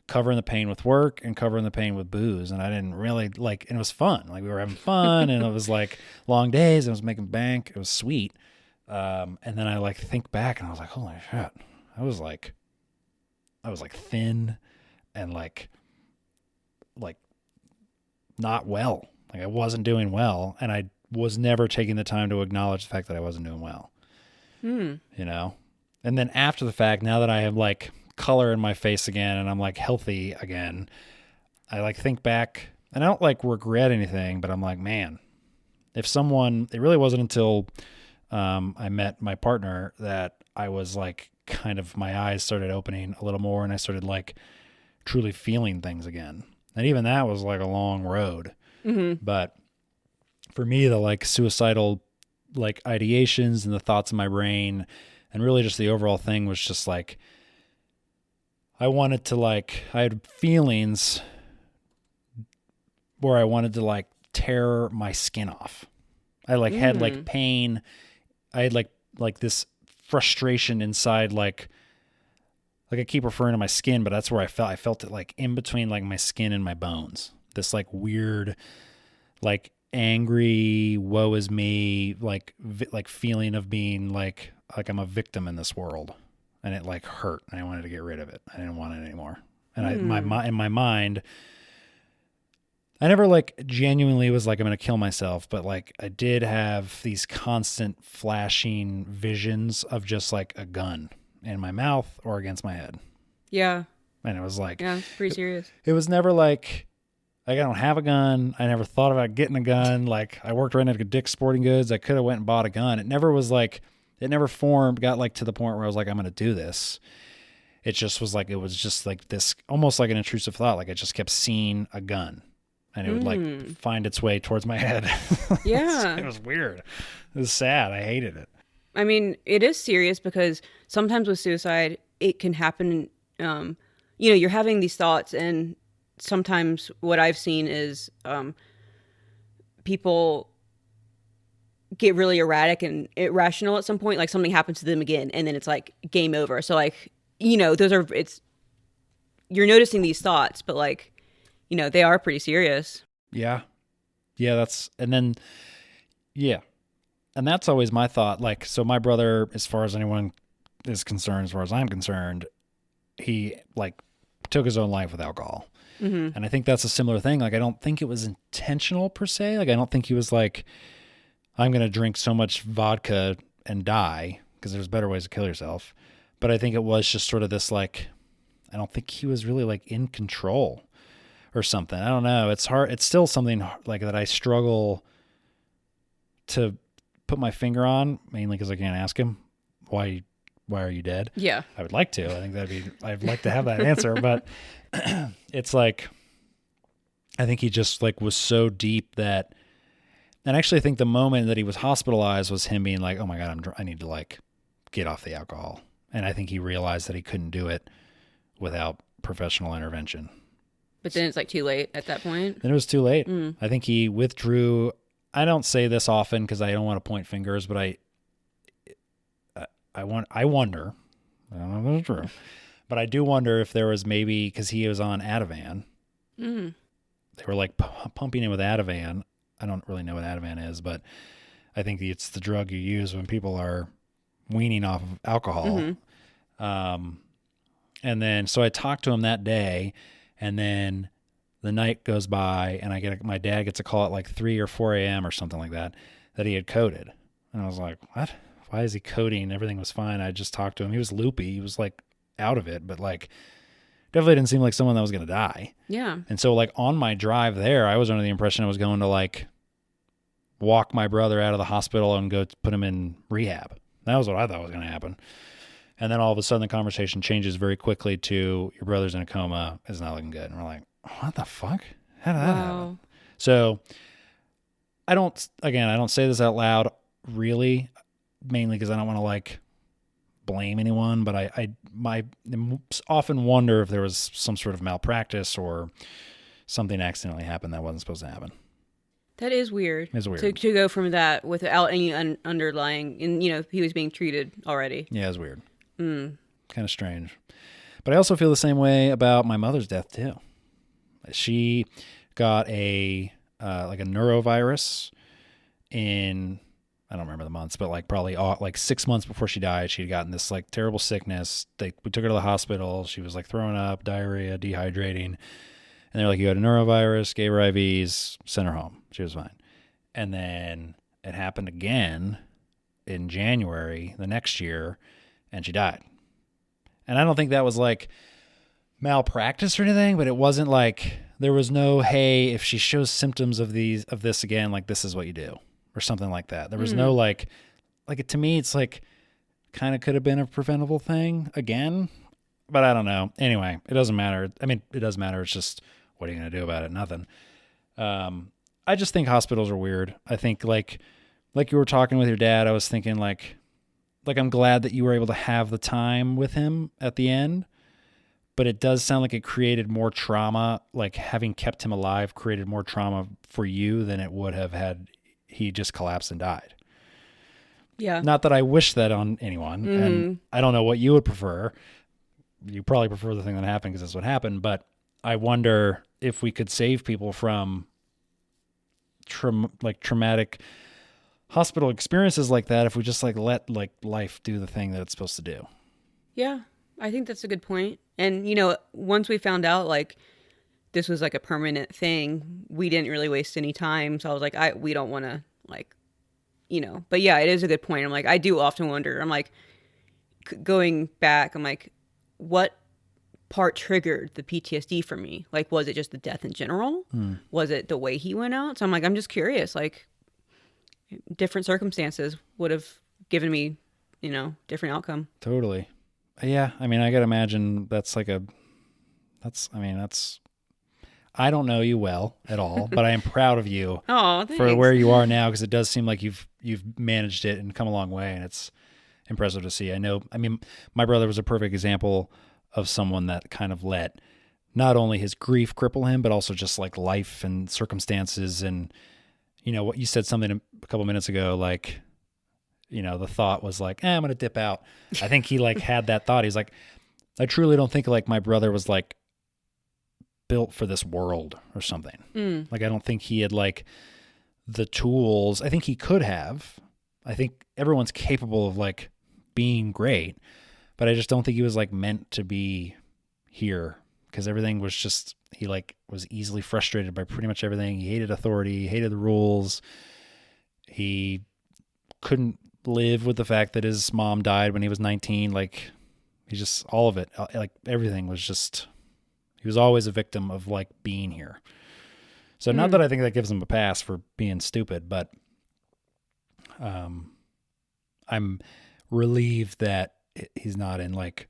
Speaker 1: covering the pain with work and covering the pain with booze. And I didn't really and it was fun. Like we were having fun and it was like long days. I was making bank. It was sweet. And then I like think back and I was like, holy shit. I was like thin and like not well. Like I wasn't doing well, and I was never taking the time to acknowledge the fact that I wasn't doing well. And then after the fact, now that I have like color in my face again and I'm like healthy again, I like think back and I don't like regret anything, but I'm like, man, it really wasn't until I met my partner that I was like kind of my eyes started opening a little more and I started like truly feeling things again. And even that was like a long road. But for me, the like suicidal like ideations and the thoughts in my brain and really just the overall thing was just like, I had feelings where I wanted to like tear my skin off. I like had like pain. I had like this frustration inside, like I keep referring to my skin, but that's where I felt it like in between like my skin and my bones. This like weird, like angry, woe is me, like feeling of being like I'm a victim in this world, and it like hurt, and I wanted to get rid of it. I didn't want it anymore. And in my mind, I never like genuinely was like I'm gonna kill myself, but like I did have these constant flashing visions of just like a gun in my mouth or against my head.
Speaker 2: Yeah.
Speaker 1: And it was like,
Speaker 2: yeah, it's pretty serious. It
Speaker 1: was never like I don't have a gun. I never thought about getting a gun. Like I worked right at Dick's Sporting Goods. I could have went and bought a gun. It never got like to the point where I was like, I'm going to do this. it just was like, it was just like this, almost like an intrusive thought. Like I just kept seeing a gun and it would like find its way towards my head.
Speaker 2: Yeah.
Speaker 1: It was weird. It was sad. I hated it.
Speaker 2: I mean, it is serious because sometimes with suicide, it can happen. You're having these thoughts, and sometimes what I've seen is people get really erratic and irrational at some point. Like something happens to them again, and then it's like game over. So like, you're noticing these thoughts, but like, they are pretty serious.
Speaker 1: Yeah. Yeah. And that's always my thought. Like, so my brother, as far as anyone is concerned, as far as I'm concerned, he like took his own life with alcohol. Mm-hmm. And I think that's a similar thing. Like, I don't think it was intentional per se. Like, I don't think he was like, I'm going to drink so much vodka and die, because there's better ways to kill yourself. But I think it was just sort of this, like, I don't think he was really like in control or something. I don't know. It's hard. It's still something like that I struggle to put my finger on, mainly because I can't ask him why are you dead?
Speaker 2: Yeah.
Speaker 1: I would like to. I think I'd like to have that answer, but it's like, I think he just like was so deep that, and actually I think the moment that he was hospitalized was him being like, oh my God, I need to like get off the alcohol. And I think he realized that he couldn't do it without professional intervention.
Speaker 2: But then it's like too late at that point.
Speaker 1: Then it was too late. I think he withdrew. I don't say this often because I don't want to point fingers, but I wonder, I don't know if it's true, but I do wonder if there was maybe, because he was on Ativan. They were like pumping him with Ativan. I don't really know what Ativan is, but I think it's the drug you use when people are weaning off of alcohol. And then, so I talked to him that day, and then the night goes by and my dad gets a call at like 3 or 4 a.m. or something like that he had coded. And I was like, what? Why is he coding? Everything was fine. I just talked to him. He was loopy. He was like out of it, but like definitely didn't seem like someone that was going to die.
Speaker 2: Yeah.
Speaker 1: And so like on my drive there, I was under the impression I was going to like walk my brother out of the hospital and go put him in rehab. That was what I thought was going to happen. And then all of a sudden the conversation changes very quickly to your brother's in a coma. It's not looking good. And we're like, what the fuck? How did that happen? So I don't say this out loud really, mainly because I don't want to like blame anyone, but I often wonder if there was some sort of malpractice or something accidentally happened that wasn't supposed to happen.
Speaker 2: That is weird.
Speaker 1: It's weird.
Speaker 2: To go from that without any underlying, and he was being treated already.
Speaker 1: Yeah, it's weird. Kind of strange. But I also feel the same way about my mother's death too. She got a neurovirus in, I don't remember the months, but like probably like 6 months before she died, she had gotten this like terrible sickness. We took her to the hospital. She was like throwing up, diarrhea, dehydrating. And they're like, you had a neurovirus, gave her IVs, sent her home. She was fine. And then it happened again in January the next year, and she died. And I don't think that was like malpractice or anything, but it wasn't like, there was no, hey, if she shows symptoms of this again, like this is what you do, or something like that. There was no like to me, it's like kind of could have been a preventable thing again, but I don't know. Anyway, it doesn't matter. I mean, it does matter. It's just, what are you going to do about it? Nothing. I just think hospitals are weird. I think like you were talking with your dad, I was thinking like I'm glad that you were able to have the time with him at the end, but it does sound like it created more trauma. Like having kept him alive created more trauma for you than it would have had he just collapsed and died.
Speaker 2: Yeah.
Speaker 1: Not that I wish that on anyone. And I don't know what you would prefer. You probably prefer the thing that happened because that's what happened. But I wonder if we could save people from traumatic hospital experiences like that if we just like let like life do the thing that it's supposed to do.
Speaker 2: Yeah, I think that's a good point. And once we found out like this was like a permanent thing, we didn't really waste any time. So I was like, we don't want to like, but yeah, it is a good point. I'm like, I do often wonder, I'm like going back, I'm like, what part triggered the PTSD for me? Like, was it just the death in general? Was it the way he went out? So I'm like, I'm just curious, like different circumstances would have given me, different outcome.
Speaker 1: Totally. Yeah, I mean, I gotta imagine I don't know you well at all, but I am proud of you
Speaker 2: Oh,
Speaker 1: for where
Speaker 2: thanks.
Speaker 1: you are now, because it does seem like you've managed it and come a long way, and it's impressive to see. I mean, my brother was a perfect example of someone that kind of let not only his grief cripple him, but also just like life and circumstances. And, what you said something a couple minutes ago, like, the thought was like, I'm going to dip out. I think he like had that thought. He's like, I truly don't think like my brother was like built for this world or something. Like, I don't think he had like the tools. I think he could have. I think everyone's capable of like being great, but I just don't think he was like meant to be here, because everything was just, he like was easily frustrated by pretty much everything. He hated authority, he hated the rules. He couldn't live with the fact that his mom died when he was 19. Like, he just, all of it, like everything was just, he was always a victim of like being here. So not that I think that gives him a pass for being stupid, but I'm relieved that he's not in like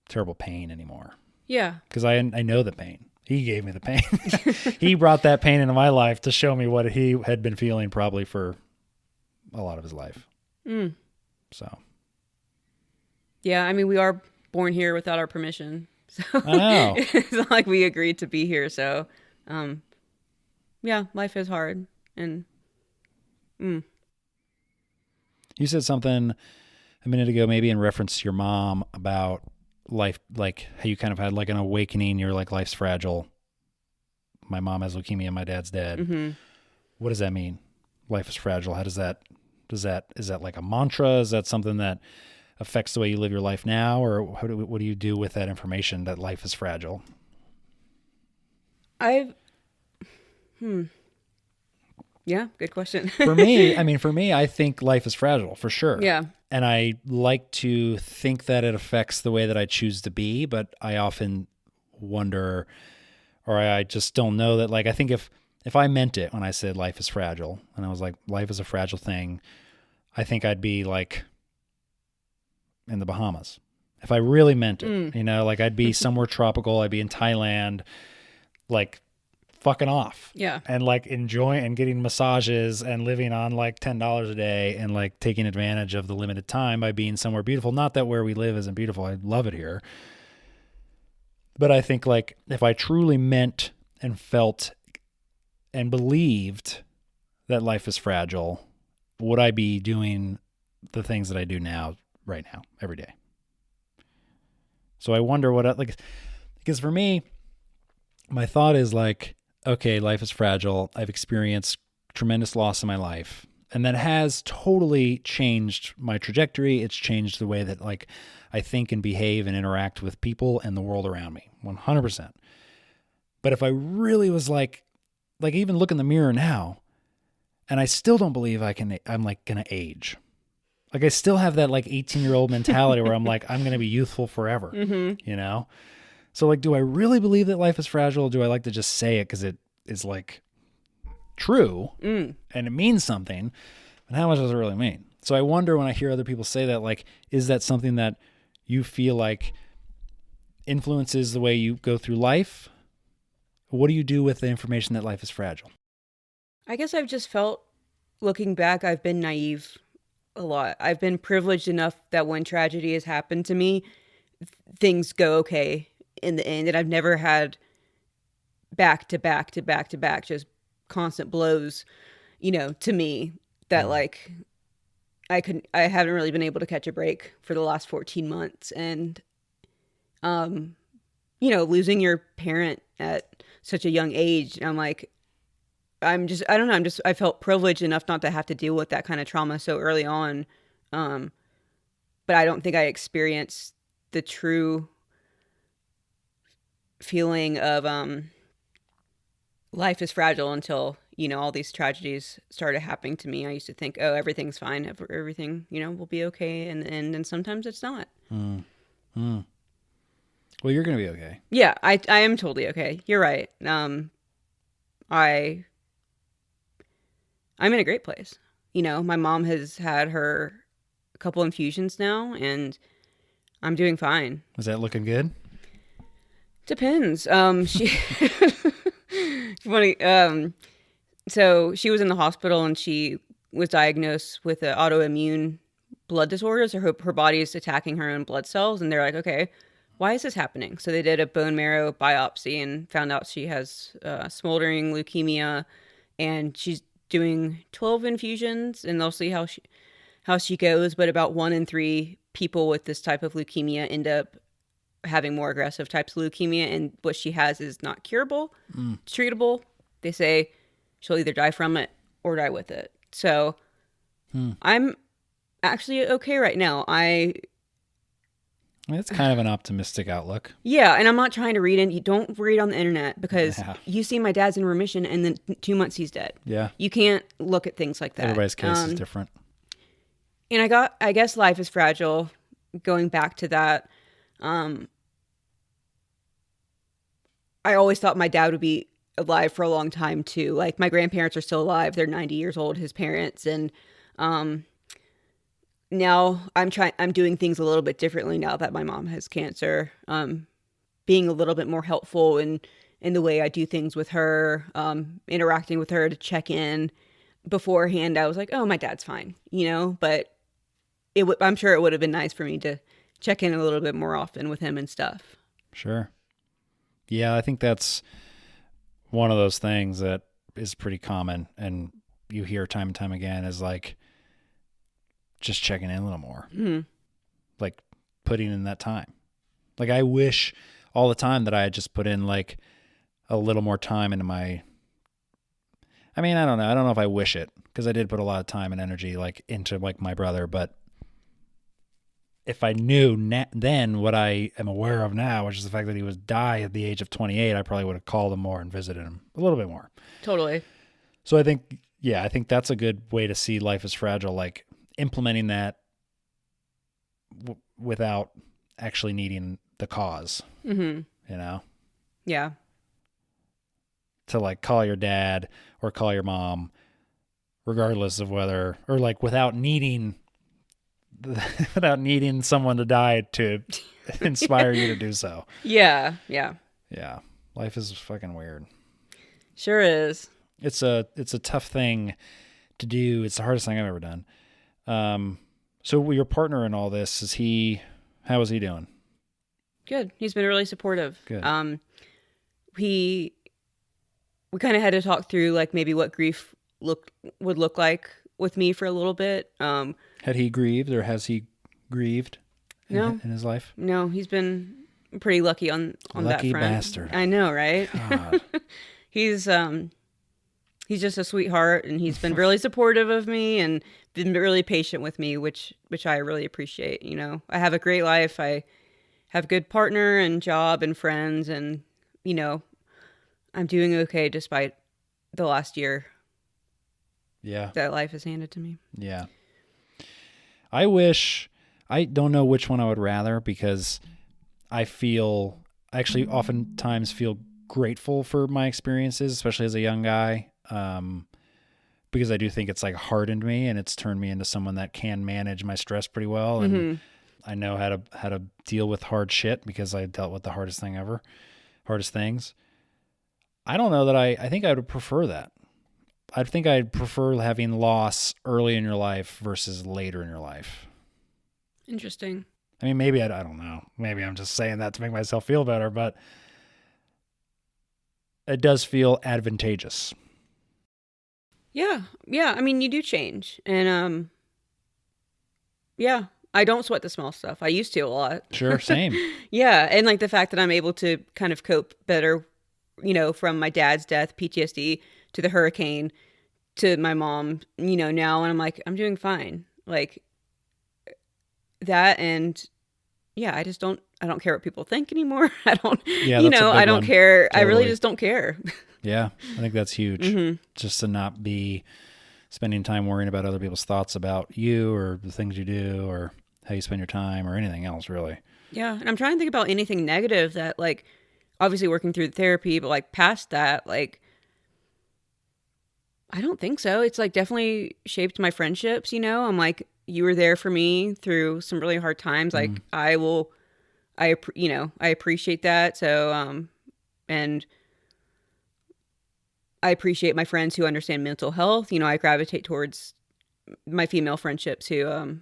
Speaker 1: terrible pain anymore.
Speaker 2: Yeah.
Speaker 1: Because I know the pain. He gave me the pain. He brought that pain into my life to show me what he had been feeling probably for a lot of his life. So.
Speaker 2: Yeah, I mean, we are born here without our permission. So
Speaker 1: I know.
Speaker 2: it's not like we agreed to be here. So, yeah, life is hard. And
Speaker 1: you said something a minute ago, maybe in reference to your mom, about life, like how you kind of had like an awakening. You're like, life's fragile. My mom has leukemia. My dad's dead. What does that mean? Life is fragile. How is that like a mantra? Is that something that affects the way you live your life now? Or what do you do with that information that life is fragile?
Speaker 2: Yeah, good question.
Speaker 1: For me, I think life is fragile for sure.
Speaker 2: Yeah.
Speaker 1: And I like to think that it affects the way that I choose to be, but I often wonder, or I just don't know that, like, I think if I meant it when I said life is fragile, and I was like, life is a fragile thing, I think I'd be like in the Bahamas. If I really meant it, like I'd be somewhere tropical, I'd be in Thailand, like fucking off.
Speaker 2: Yeah.
Speaker 1: And like enjoying and getting massages and living on like $10 a day and like taking advantage of the limited time by being somewhere beautiful. Not that where we live isn't beautiful. I love it here. But I think like if I truly meant and felt and believed that life is fragile, would I be doing the things that I do now, right now, every day? So I wonder because for me, my thought is like, okay, life is fragile. I've experienced tremendous loss in my life, and that has totally changed my trajectory. It's changed the way that like I think and behave and interact with people and the world around me, 100%. But if I really was like even look in the mirror now, and I still don't believe I'm like going to age. Like I still have that like 18-year-old mentality where I'm like, I'm going to be youthful forever, So like, do I really believe that life is fragile? Or do I like to just say it because it is like true and it means something? And how much does it really mean? So I wonder when I hear other people say that, like, is that something that you feel like influences the way you go through life? What do you do with the information that life is fragile?
Speaker 2: I guess I've just felt, looking back, I've been naive a lot. I've been privileged enough that when tragedy has happened to me, things go okay in the end. And I've never had back to back to back to back, just constant blows, to me that like I haven't really been able to catch a break for the last 14 months. And, losing your parent at such a young age, I'm like, I don't know. I felt privileged enough not to have to deal with that kind of trauma so early on. But I don't think I experienced the true feeling of life is fragile until, all these tragedies started happening to me. I used to think, oh, everything's fine. Everything, will be okay in the end. And sometimes it's not.
Speaker 1: Well, you're going to be okay.
Speaker 2: Yeah, I am totally okay. You're right. I'm in a great place. My mom has had her couple infusions now, and I'm doing fine.
Speaker 1: Is that looking good?
Speaker 2: Depends. She funny. So she was in the hospital and she was diagnosed with an autoimmune blood disorder. So her body is attacking her own blood cells, and they're like, okay, why is this happening? So they did a bone marrow biopsy and found out she has smoldering leukemia, and she's doing 12 infusions, and they'll see how she goes. But about 1 in 3 people with this type of leukemia end up having more aggressive types of leukemia, and what she has is not curable, it's treatable. They say she'll either die from it or die with it. So I'm actually okay right now.
Speaker 1: It's kind of an optimistic outlook.
Speaker 2: Yeah, and I'm not trying to read it. You don't read on the internet, because you see my dad's in remission and then 2 months he's dead.
Speaker 1: Yeah.
Speaker 2: You can't look at things like that.
Speaker 1: Everybody's case is different.
Speaker 2: And I guess life is fragile. Going back to that, I always thought my dad would be alive for a long time too. Like, my grandparents are still alive. They're 90 years old, his parents. And now I'm doing things a little bit differently now that my mom has cancer. Being a little bit more helpful in the way I do things with her, interacting with her to check in. Beforehand, I was like, oh, my dad's fine, but I'm sure it would have been nice for me to check in a little bit more often with him and stuff.
Speaker 1: Sure. Yeah, I think that's one of those things that is pretty common, and you hear time and time again, is like just checking in a little more. Mm-hmm. Like putting in that time. Like, I wish all the time that I had just put in like a little more time into I don't know. I don't know if I wish it, because I did put a lot of time and energy like into like my brother, but if I knew then what I am aware of now, which is the fact that he was die at the age of 28, I probably would have called him more and visited him a little bit more.
Speaker 2: Totally.
Speaker 1: So I think that's a good way to see life as fragile, like implementing that without actually needing the cause,
Speaker 2: Yeah.
Speaker 1: To like call your dad or call your mom, regardless of whether, or like without needing someone to die to inspire you to do so.
Speaker 2: Yeah.
Speaker 1: Life is fucking weird.
Speaker 2: Sure is.
Speaker 1: It's a tough thing to do. It's the hardest thing I've ever done. So your partner in all this, how is he doing?
Speaker 2: Good. He's been really supportive.
Speaker 1: Good.
Speaker 2: We kind of had to talk through like maybe what grief would look like with me for a little bit.
Speaker 1: Had he grieved, or has he grieved in his life?
Speaker 2: No, he's been pretty lucky on that front.
Speaker 1: Lucky bastard.
Speaker 2: I know, right?
Speaker 1: God.
Speaker 2: He's just a sweetheart, and he's been really supportive of me and been really patient with me, which I really appreciate. I have a great life. I have a good partner and job and friends, and I'm doing okay despite the last year.
Speaker 1: Yeah.
Speaker 2: That life has handed to me.
Speaker 1: Yeah. I don't know which one I would rather, because I actually oftentimes feel grateful for my experiences, especially as a young guy. Because I do think it's like hardened me, and it's turned me into someone that can manage my stress pretty well. And I know how to deal with hard shit, because I dealt with the hardest things. I don't know that I think I would prefer that. I think I'd prefer having loss early in your life versus later in your life.
Speaker 2: Interesting.
Speaker 1: I mean, maybe I don't know. Maybe I'm just saying that to make myself feel better, but it does feel advantageous.
Speaker 2: Yeah. I mean, you do change, and I don't sweat the small stuff. I used to a lot.
Speaker 1: Sure, same.
Speaker 2: Yeah, and like the fact that I'm able to kind of cope better, from my dad's death, PTSD, to the hurricane, to my mom, now, and I'm like, I'm doing fine. Like that, and yeah, I don't care what people think anymore. I don't, I don't care. Totally. I really just don't care.
Speaker 1: Yeah, I think that's huge. Just to not be spending time worrying about other people's thoughts about you, or the things you do, or how you spend your time, or anything else, really.
Speaker 2: Yeah, and I'm trying to think about anything negative that, like, obviously working through the therapy, but like past that, like, I don't think so. It's like definitely shaped my friendships, I'm like, you were there for me through some really hard times. Like I appreciate that. So, and I appreciate my friends who understand mental health. I gravitate towards my female friendships who,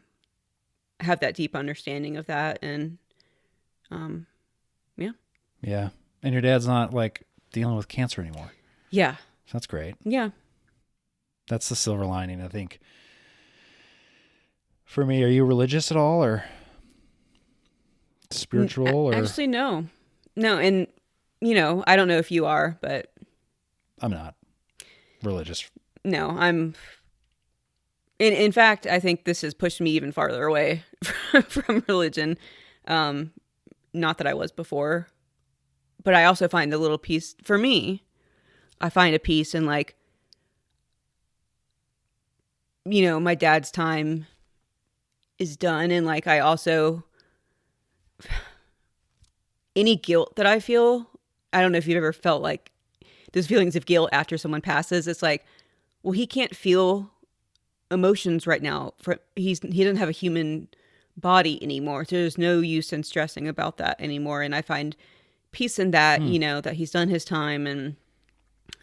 Speaker 2: have that deep understanding of that. And, yeah.
Speaker 1: Yeah. And your dad's not like dealing with cancer anymore.
Speaker 2: Yeah.
Speaker 1: So that's great.
Speaker 2: Yeah.
Speaker 1: That's the silver lining, I think. For me, are you religious at all or spiritual or?
Speaker 2: Actually, no. No. And, I don't know if you are, but.
Speaker 1: I'm not religious.
Speaker 2: No, I'm. In fact, I think this has pushed me even farther away from religion. Not that I was before, but I also find a little peace for me. I find a peace in like, my dad's time is done. And like, I also, any guilt that I feel, I don't know if you've ever felt like those feelings of guilt after someone passes. It's like, well, he can't feel emotions right now. He doesn't have a human body anymore. So there's no use in stressing about that anymore. And I find peace in that, that he's done his time. And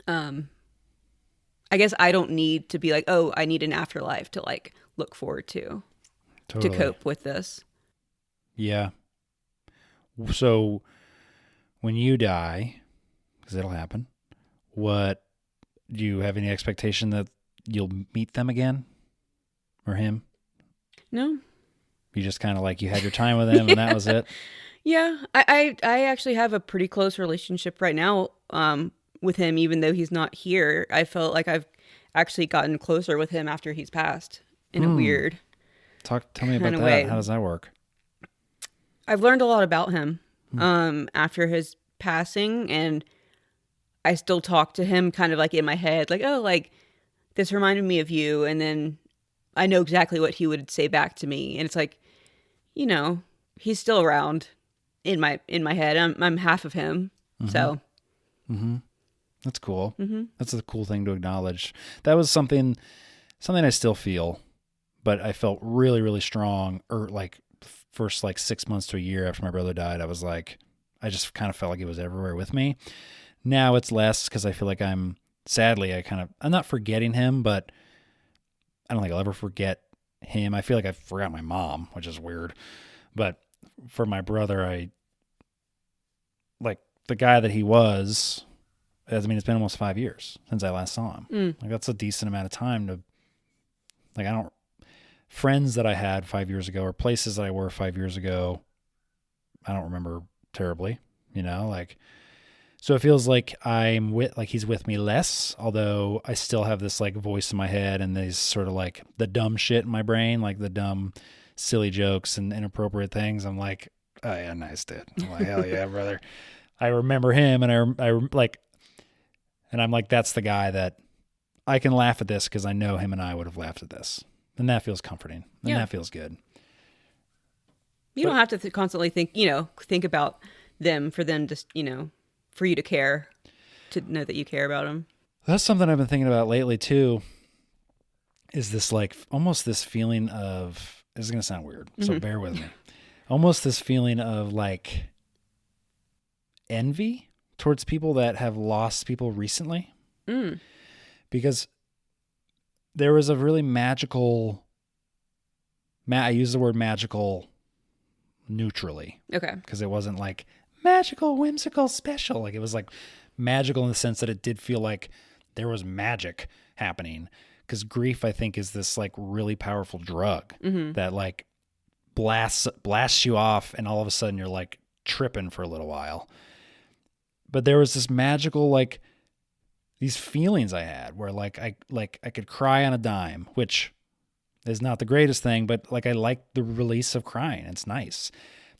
Speaker 2: I guess I don't need to be like, oh, I need an afterlife to like look forward to cope with this.
Speaker 1: Yeah. So when you die, because it'll happen, do you have any expectation that you'll meet them again or him?
Speaker 2: No.
Speaker 1: You just kind of like you had your time with him and that was it?
Speaker 2: Yeah. I actually have a pretty close relationship right now with him, even though he's not here. I felt like I've actually gotten closer with him after he's passed in a weird
Speaker 1: Tell me about that.
Speaker 2: way.
Speaker 1: How does that work?
Speaker 2: I've learned a lot about him after his passing, and I still talk to him kind of like in my head, like, oh, like this reminded me of you. And then I know exactly what he would say back to me. And it's like, he's still around in my head. I'm half of him. Mm-hmm. So.
Speaker 1: Mm-hmm. That's cool. Mm-hmm. That's a cool thing to acknowledge. That was something I still feel, but I felt really, really strong like first like 6 months to a year after my brother died. I was like, I just kind of felt like it was everywhere with me. Now it's less because I feel like I'm not forgetting him, but I don't think I'll ever forget him. I feel like I forgot my mom, which is weird. But for my brother, I like the guy that he was. I mean, it's been almost 5 years since I last saw him. Like that's a decent amount of time to like, friends that I had 5 years ago or places that I were 5 years ago, I don't remember terribly, like, so it feels like he's with me less, although I still have this like voice in my head and these sort of like the dumb shit in my brain, like the dumb, silly jokes and inappropriate things. I'm like, oh yeah, nice dude. I'm like, hell yeah, brother. I remember him and I like, and I'm like, that's the guy that I can laugh at this because I know him and I would have laughed at this. And that feels comforting. And that feels good.
Speaker 2: You don't have to constantly think about them for them to, for you to care, to know that you care about them.
Speaker 1: That's something I've been thinking about lately too, is this like almost this feeling of, this is going to sound weird, so bear with me. Almost this feeling of like envy towards people that have lost people recently. Because there was a really magical, I use the word magical neutrally. Okay. Because it wasn't like magical, whimsical, special. Like it was like magical in the sense that it did feel like there was magic happening. Because grief, I think, is this like really powerful drug that like blasts you off and all of a sudden you're like tripping for a little while. But there was this magical, like, these feelings I had where like I could cry on a dime, which is not the greatest thing, but like I like the release of crying. It's nice.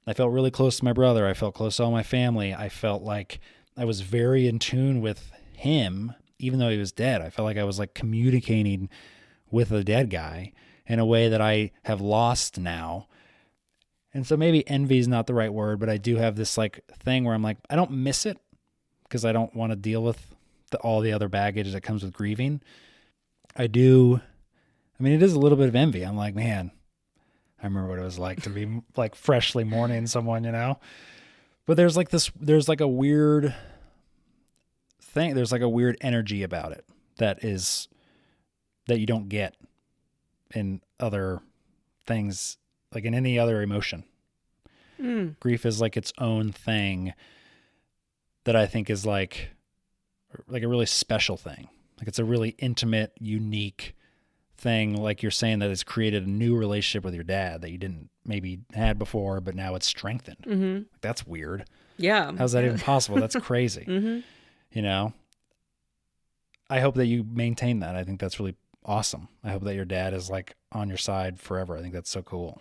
Speaker 1: I felt really close to my brother. I felt close to all my family. I felt like I was very in tune with him, even though he was dead. I felt like I was like communicating with a dead guy in a way that I have lost now. And so maybe envy is not the right word, but I do have this like thing where I'm like, I don't miss it because I don't want to deal with all the other baggage that comes with grieving. It is a little bit of envy. I'm like, man, I remember what it was like to be like freshly mourning someone, but there's like a weird thing. There's like a weird energy about it that you don't get in other things, like in any other emotion. Grief is like its own thing that I think is like a really special thing. Like it's a really intimate, unique thing. Like you're saying, that has created a new relationship with your dad that you didn't maybe had before, but now it's strengthened.
Speaker 2: Mm-hmm.
Speaker 1: Like, that's weird.
Speaker 2: Yeah.
Speaker 1: How's that even possible? That's crazy.
Speaker 2: Mm-hmm.
Speaker 1: I hope that you maintain that. I think that's really awesome. I hope that your dad is like on your side forever. I think that's so cool.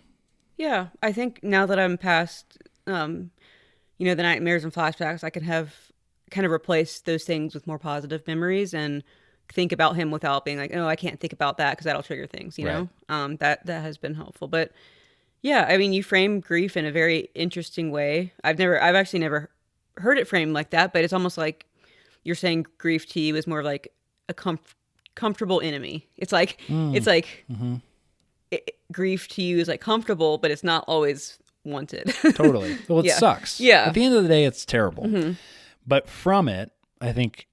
Speaker 2: Yeah. I think now that I'm past, the nightmares and flashbacks, I can have kind of replace those things with more positive memories and think about him without being like, oh, I can't think about that because that'll trigger things, know? That has been helpful. But yeah, I mean, you frame grief in a very interesting way. I've actually never heard it framed like that, but it's almost like you're saying grief to you is more like a comfortable enemy. It's like,
Speaker 1: Mm-hmm.
Speaker 2: Grief to you is like comfortable, but it's not always wanted.
Speaker 1: Totally. Well, it sucks.
Speaker 2: Yeah.
Speaker 1: At the end of the day, it's terrible.
Speaker 2: Mm-hmm.
Speaker 1: But from it, I think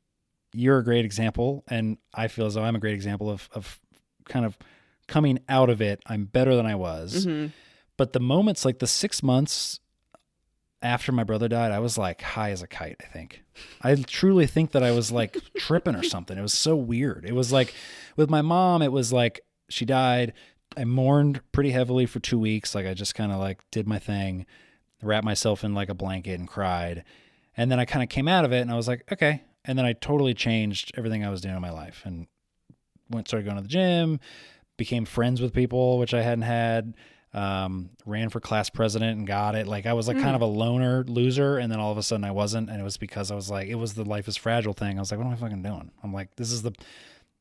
Speaker 1: you're a great example, and I feel as though I'm a great example of kind of coming out of it. I'm better than I was.
Speaker 2: Mm-hmm.
Speaker 1: But the moments, like the 6 months after my brother died, I was like high as a kite, I think. I truly think that I was like tripping or something. It was so weird. It was like with my mom, it was like she died. I mourned pretty heavily for 2 weeks. Like I just kind of like did my thing, wrapped myself in like a blanket and cried. And then I kind of came out of it and I was like, okay. And then I totally changed everything I was doing in my life and started going to the gym, became friends with people, which I hadn't had, ran for class president and got it. Like I was like kind of a loner loser. And then all of a sudden I wasn't. And it was because I was like, it was the life is fragile thing. I was like, what am I fucking doing? I'm like, this is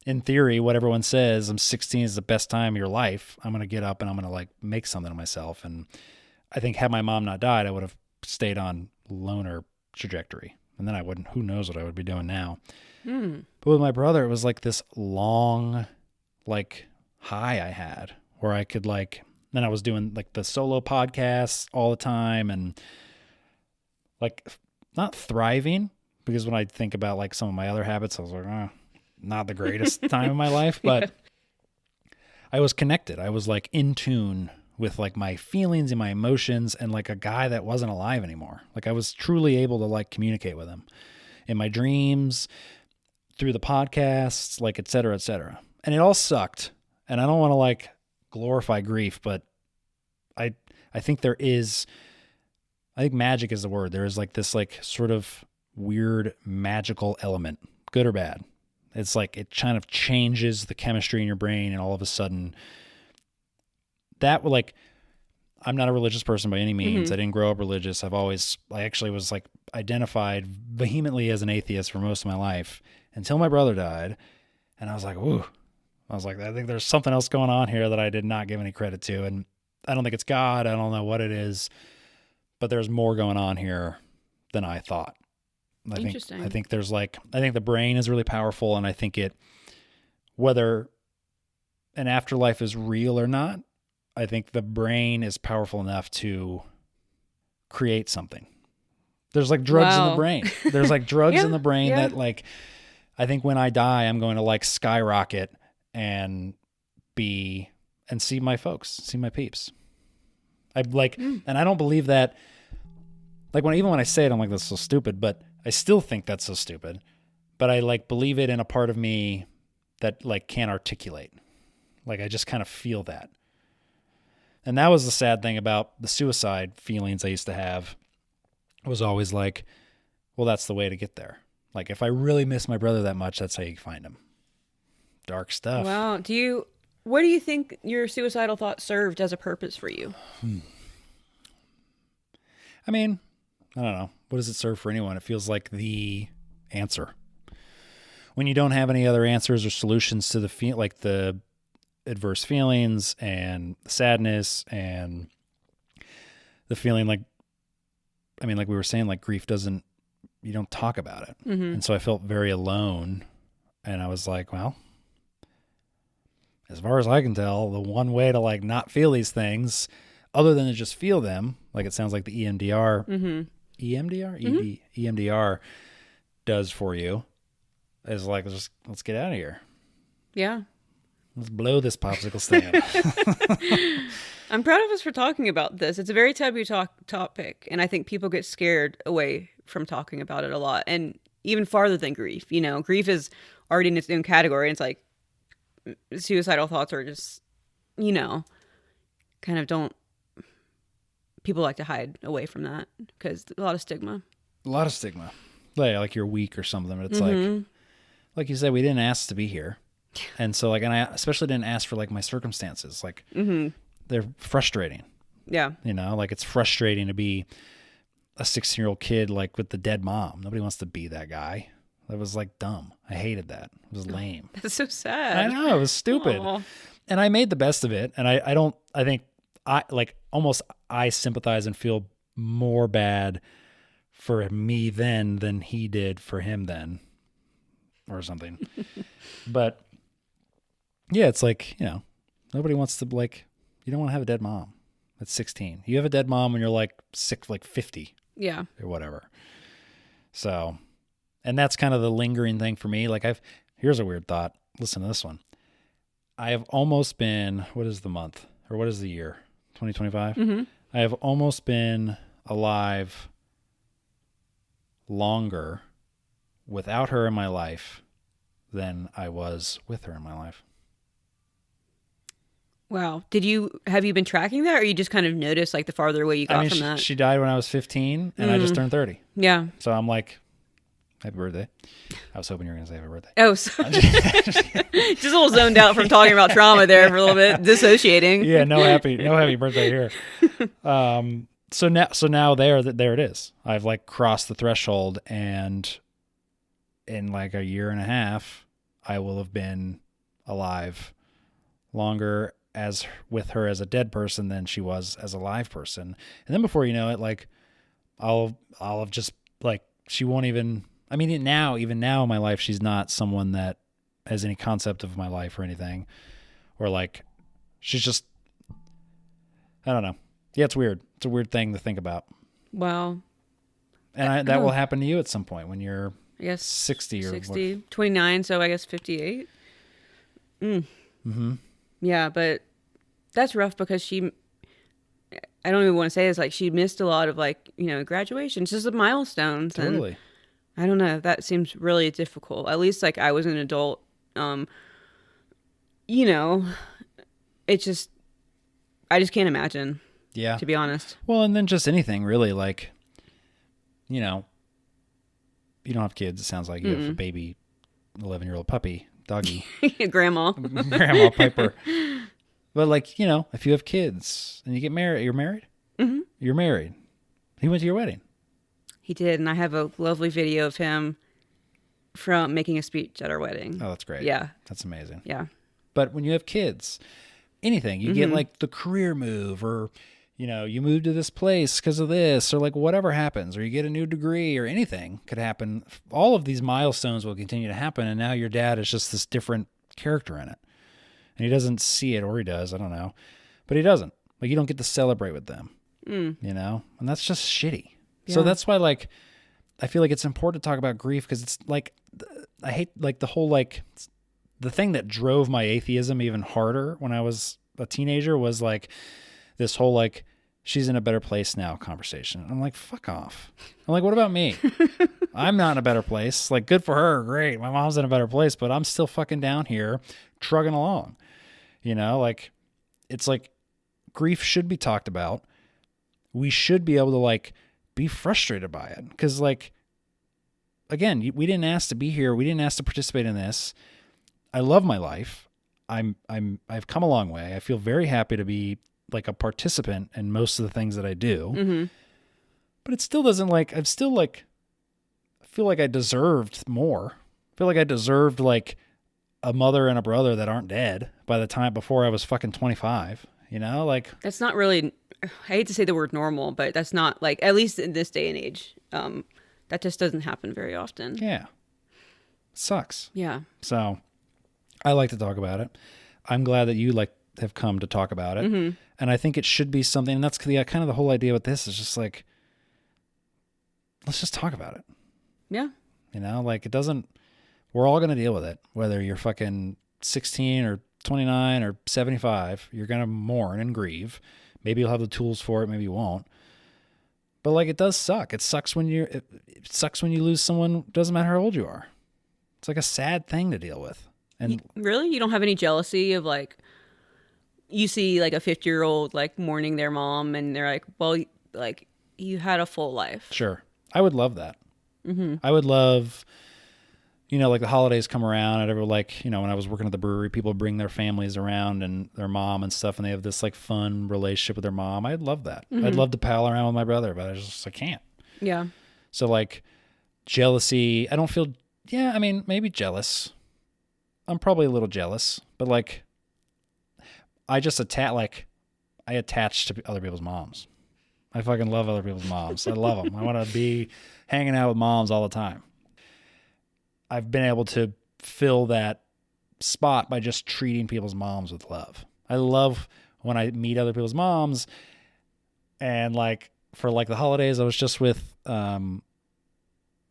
Speaker 1: in theory, what everyone says, I'm 16 is the best time of your life. I'm going to get up and I'm going to like make something of myself. And I think had my mom not died, I would have stayed on loner trajectory. And then I wouldn't, who knows what I would be doing now. But with my brother, it was like this long, like high I had where I could like, then I was doing like the solo podcasts all the time and like not thriving, because when I think about like some of my other habits, I was like, not the greatest time of my life, but I was connected. I was like in tune with like my feelings and my emotions and like a guy that wasn't alive anymore. Like I was truly able to like communicate with him in my dreams, through the podcasts, like et cetera, et cetera. And it all sucked. And I don't want to like glorify grief, but I think I think magic is the word. There is like this like sort of weird magical element, good or bad. It's like it kind of changes the chemistry in your brain, and all of a sudden that like, I'm not a religious person by any means. I didn't grow up religious. I actually was like identified vehemently as an atheist for most of my life until my brother died. And I was like, ooh, I think there's something else going on here that I did not give any credit to. And I don't think it's God. I don't know what it is, but there's more going on here than I thought.
Speaker 2: Interesting.
Speaker 1: I think the brain is really powerful. And I think whether an afterlife is real or not, I think the brain is powerful enough to create something. There's like drugs in the brain. There's like drugs in the brain that like, I think when I die, I'm going to like skyrocket and see my folks, see my peeps. I like, and I don't believe that, like even when I say it, I'm like, that's so stupid, but I still think that's so stupid, but I like believe it in a part of me that like can't articulate. Like I just kind of feel that. And that was the sad thing about the suicide feelings I used to have. It was always like, well, that's the way to get there. Like if I really miss my brother that much, that's how you find him. Dark stuff.
Speaker 2: Wow. What do you think your suicidal thought served as a purpose for you?
Speaker 1: I mean, I don't know. What does it serve for anyone? It feels like the answer. When you don't have any other answers or solutions to the adverse feelings and sadness and the feeling like we were saying, like grief you don't talk about it. And so I felt very alone, and I was like, well, as far as I can tell, the one way to like not feel these things, other than to just feel them, like it sounds like the EMDR, EMDR does for you, is like, let's get out of here.
Speaker 2: Yeah.
Speaker 1: Let's blow this popsicle stand.
Speaker 2: I'm proud of us for talking about this. It's a very taboo topic, and I think people get scared away from talking about it a lot, and even farther than grief. You know, grief is already in its own category. And it's like suicidal thoughts are just, you know, kind of don't. People like to hide away from that because a lot of stigma.
Speaker 1: A lot of stigma. Like you're weak or something. But it's like you said, we didn't ask to be here. And so like, and I especially didn't ask for like my circumstances. Like they're frustrating.
Speaker 2: Yeah.
Speaker 1: You know, like it's frustrating to be a 16-year-old kid, like with the dead mom. Nobody wants to be that guy. That was like dumb. I hated that. It was lame.
Speaker 2: That's so sad.
Speaker 1: I know, it was stupid.
Speaker 2: Aww.
Speaker 1: And I made the best of it. And I think I sympathize and feel more bad for me then than he did for him then or something. But yeah, it's like, you know, nobody wants to like, you don't want to have a dead mom at 16. You have a dead mom when you're like 50.
Speaker 2: Yeah.
Speaker 1: Or whatever. So, and that's kind of the lingering thing for me. Like here's a weird thought. Listen to this one. I have almost been, what is the month or what is the year? 2025? I have almost been alive longer without her in my life than I was with her in my life.
Speaker 2: Wow. Have you been tracking that, or you just kind of noticed like the farther away you got from that?
Speaker 1: She died when I was 15 and I just turned 30.
Speaker 2: Yeah.
Speaker 1: So I'm like, happy birthday. I was hoping you were going to say happy birthday.
Speaker 2: Oh, sorry. Just a little zoned out from talking about trauma there for a little bit, dissociating.
Speaker 1: Yeah, no happy birthday here. So now there it is. I've like crossed the threshold, and in like a year and a half, I will have been alive longer as with her as a dead person than she was as a live person. And then before you know it, like I'll have just like, she won't even, I mean, even now in my life, she's not someone that has any concept of my life or anything, or like, she's just, I don't know. Yeah, it's weird. It's a weird thing to think about.
Speaker 2: Wow.
Speaker 1: And that will happen to you at some point when you're,
Speaker 2: I guess
Speaker 1: 60 or
Speaker 2: 60, 29. So I guess 58. Yeah. But that's rough because I don't even want to say this, like she missed a lot of like, you know, graduations, just the milestones.
Speaker 1: Totally.
Speaker 2: And I don't know. That seems really difficult. At least like I was an adult. You know, it's just, I just can't imagine.
Speaker 1: Yeah.
Speaker 2: To be honest.
Speaker 1: Well, and then just anything really, like, you know, you don't have kids. It sounds like you have a baby, 11-year-old puppy, doggy.
Speaker 2: Grandma
Speaker 1: Piper. But like, you know, if you have kids and you get married, you're married? You're married. He went to your wedding.
Speaker 2: He did. And I have a lovely video of him from making a speech at our wedding.
Speaker 1: Oh, that's great.
Speaker 2: Yeah.
Speaker 1: That's amazing.
Speaker 2: Yeah.
Speaker 1: But when you have kids, anything, you get like the career move, or, you know, you move to this place because of this, or like whatever happens, or you get a new degree, or anything could happen. All of these milestones will continue to happen. And now your dad is just this different character in it. And he doesn't see it, or he does, I don't know, but he doesn't. Like, you don't get to celebrate with them, you know, and that's just shitty. Yeah. So that's why, like, I feel like it's important to talk about grief, because it's like, I hate like the whole, like, the thing that drove my atheism even harder when I was a teenager was like this whole, like, she's in a better place now conversation. I'm like, fuck off. I'm like, what about me? I'm not in a better place. Like, good for her. Great. My mom's in a better place, but I'm still fucking down here trugging along. You know, like, it's like grief should be talked about. We should be able to like be frustrated by it. Cause like, again, we didn't ask to be here. We didn't ask to participate in this. I love my life. I've come a long way. I feel very happy to be like a participant in most of the things that I do, but it still doesn't, like, I feel like I deserved more. I feel like I deserved like a mother and a brother that aren't dead by the time before I was fucking 25, you know, like,
Speaker 2: that's not really, I hate to say the word normal, but that's not, like, at least in this day and age, that just doesn't happen very often.
Speaker 1: Yeah. Sucks.
Speaker 2: Yeah.
Speaker 1: So I like to talk about it. I'm glad that you like have come to talk about it. Mm-hmm. And I think it should be something, and that's kind of the whole idea with this is just like, let's just talk about it.
Speaker 2: Yeah.
Speaker 1: You know, like we're all going to deal with it. Whether you're fucking 16 or 29 or 75, you're going to mourn and grieve. Maybe you'll have the tools for it. Maybe you won't. But like, it does suck. It sucks when it sucks when you lose someone. Doesn't matter how old you are. It's like a sad thing to deal with. And
Speaker 2: really, you don't have any jealousy of like, you see like a 50-year-old like mourning their mom, and they're like, well, like you had a full life.
Speaker 1: Sure, I would love that.
Speaker 2: Mm-hmm.
Speaker 1: I would love, like the holidays come around, and everyone, like, when I was working at the brewery, people bring their families around and their mom and stuff, and they have this like fun relationship with their mom. I'd love that. Mm-hmm. I'd love to pal around with my brother, but I can't.
Speaker 2: Yeah.
Speaker 1: So like jealousy, I don't feel. Yeah, I mean, maybe jealous. I'm probably a little jealous, but like, I just attach to other people's moms. I fucking love other people's moms. I love them. I want to be hanging out with moms all the time. I've been able to fill that spot by just treating people's moms with love. I love when I meet other people's moms, and like for like the holidays, I was just with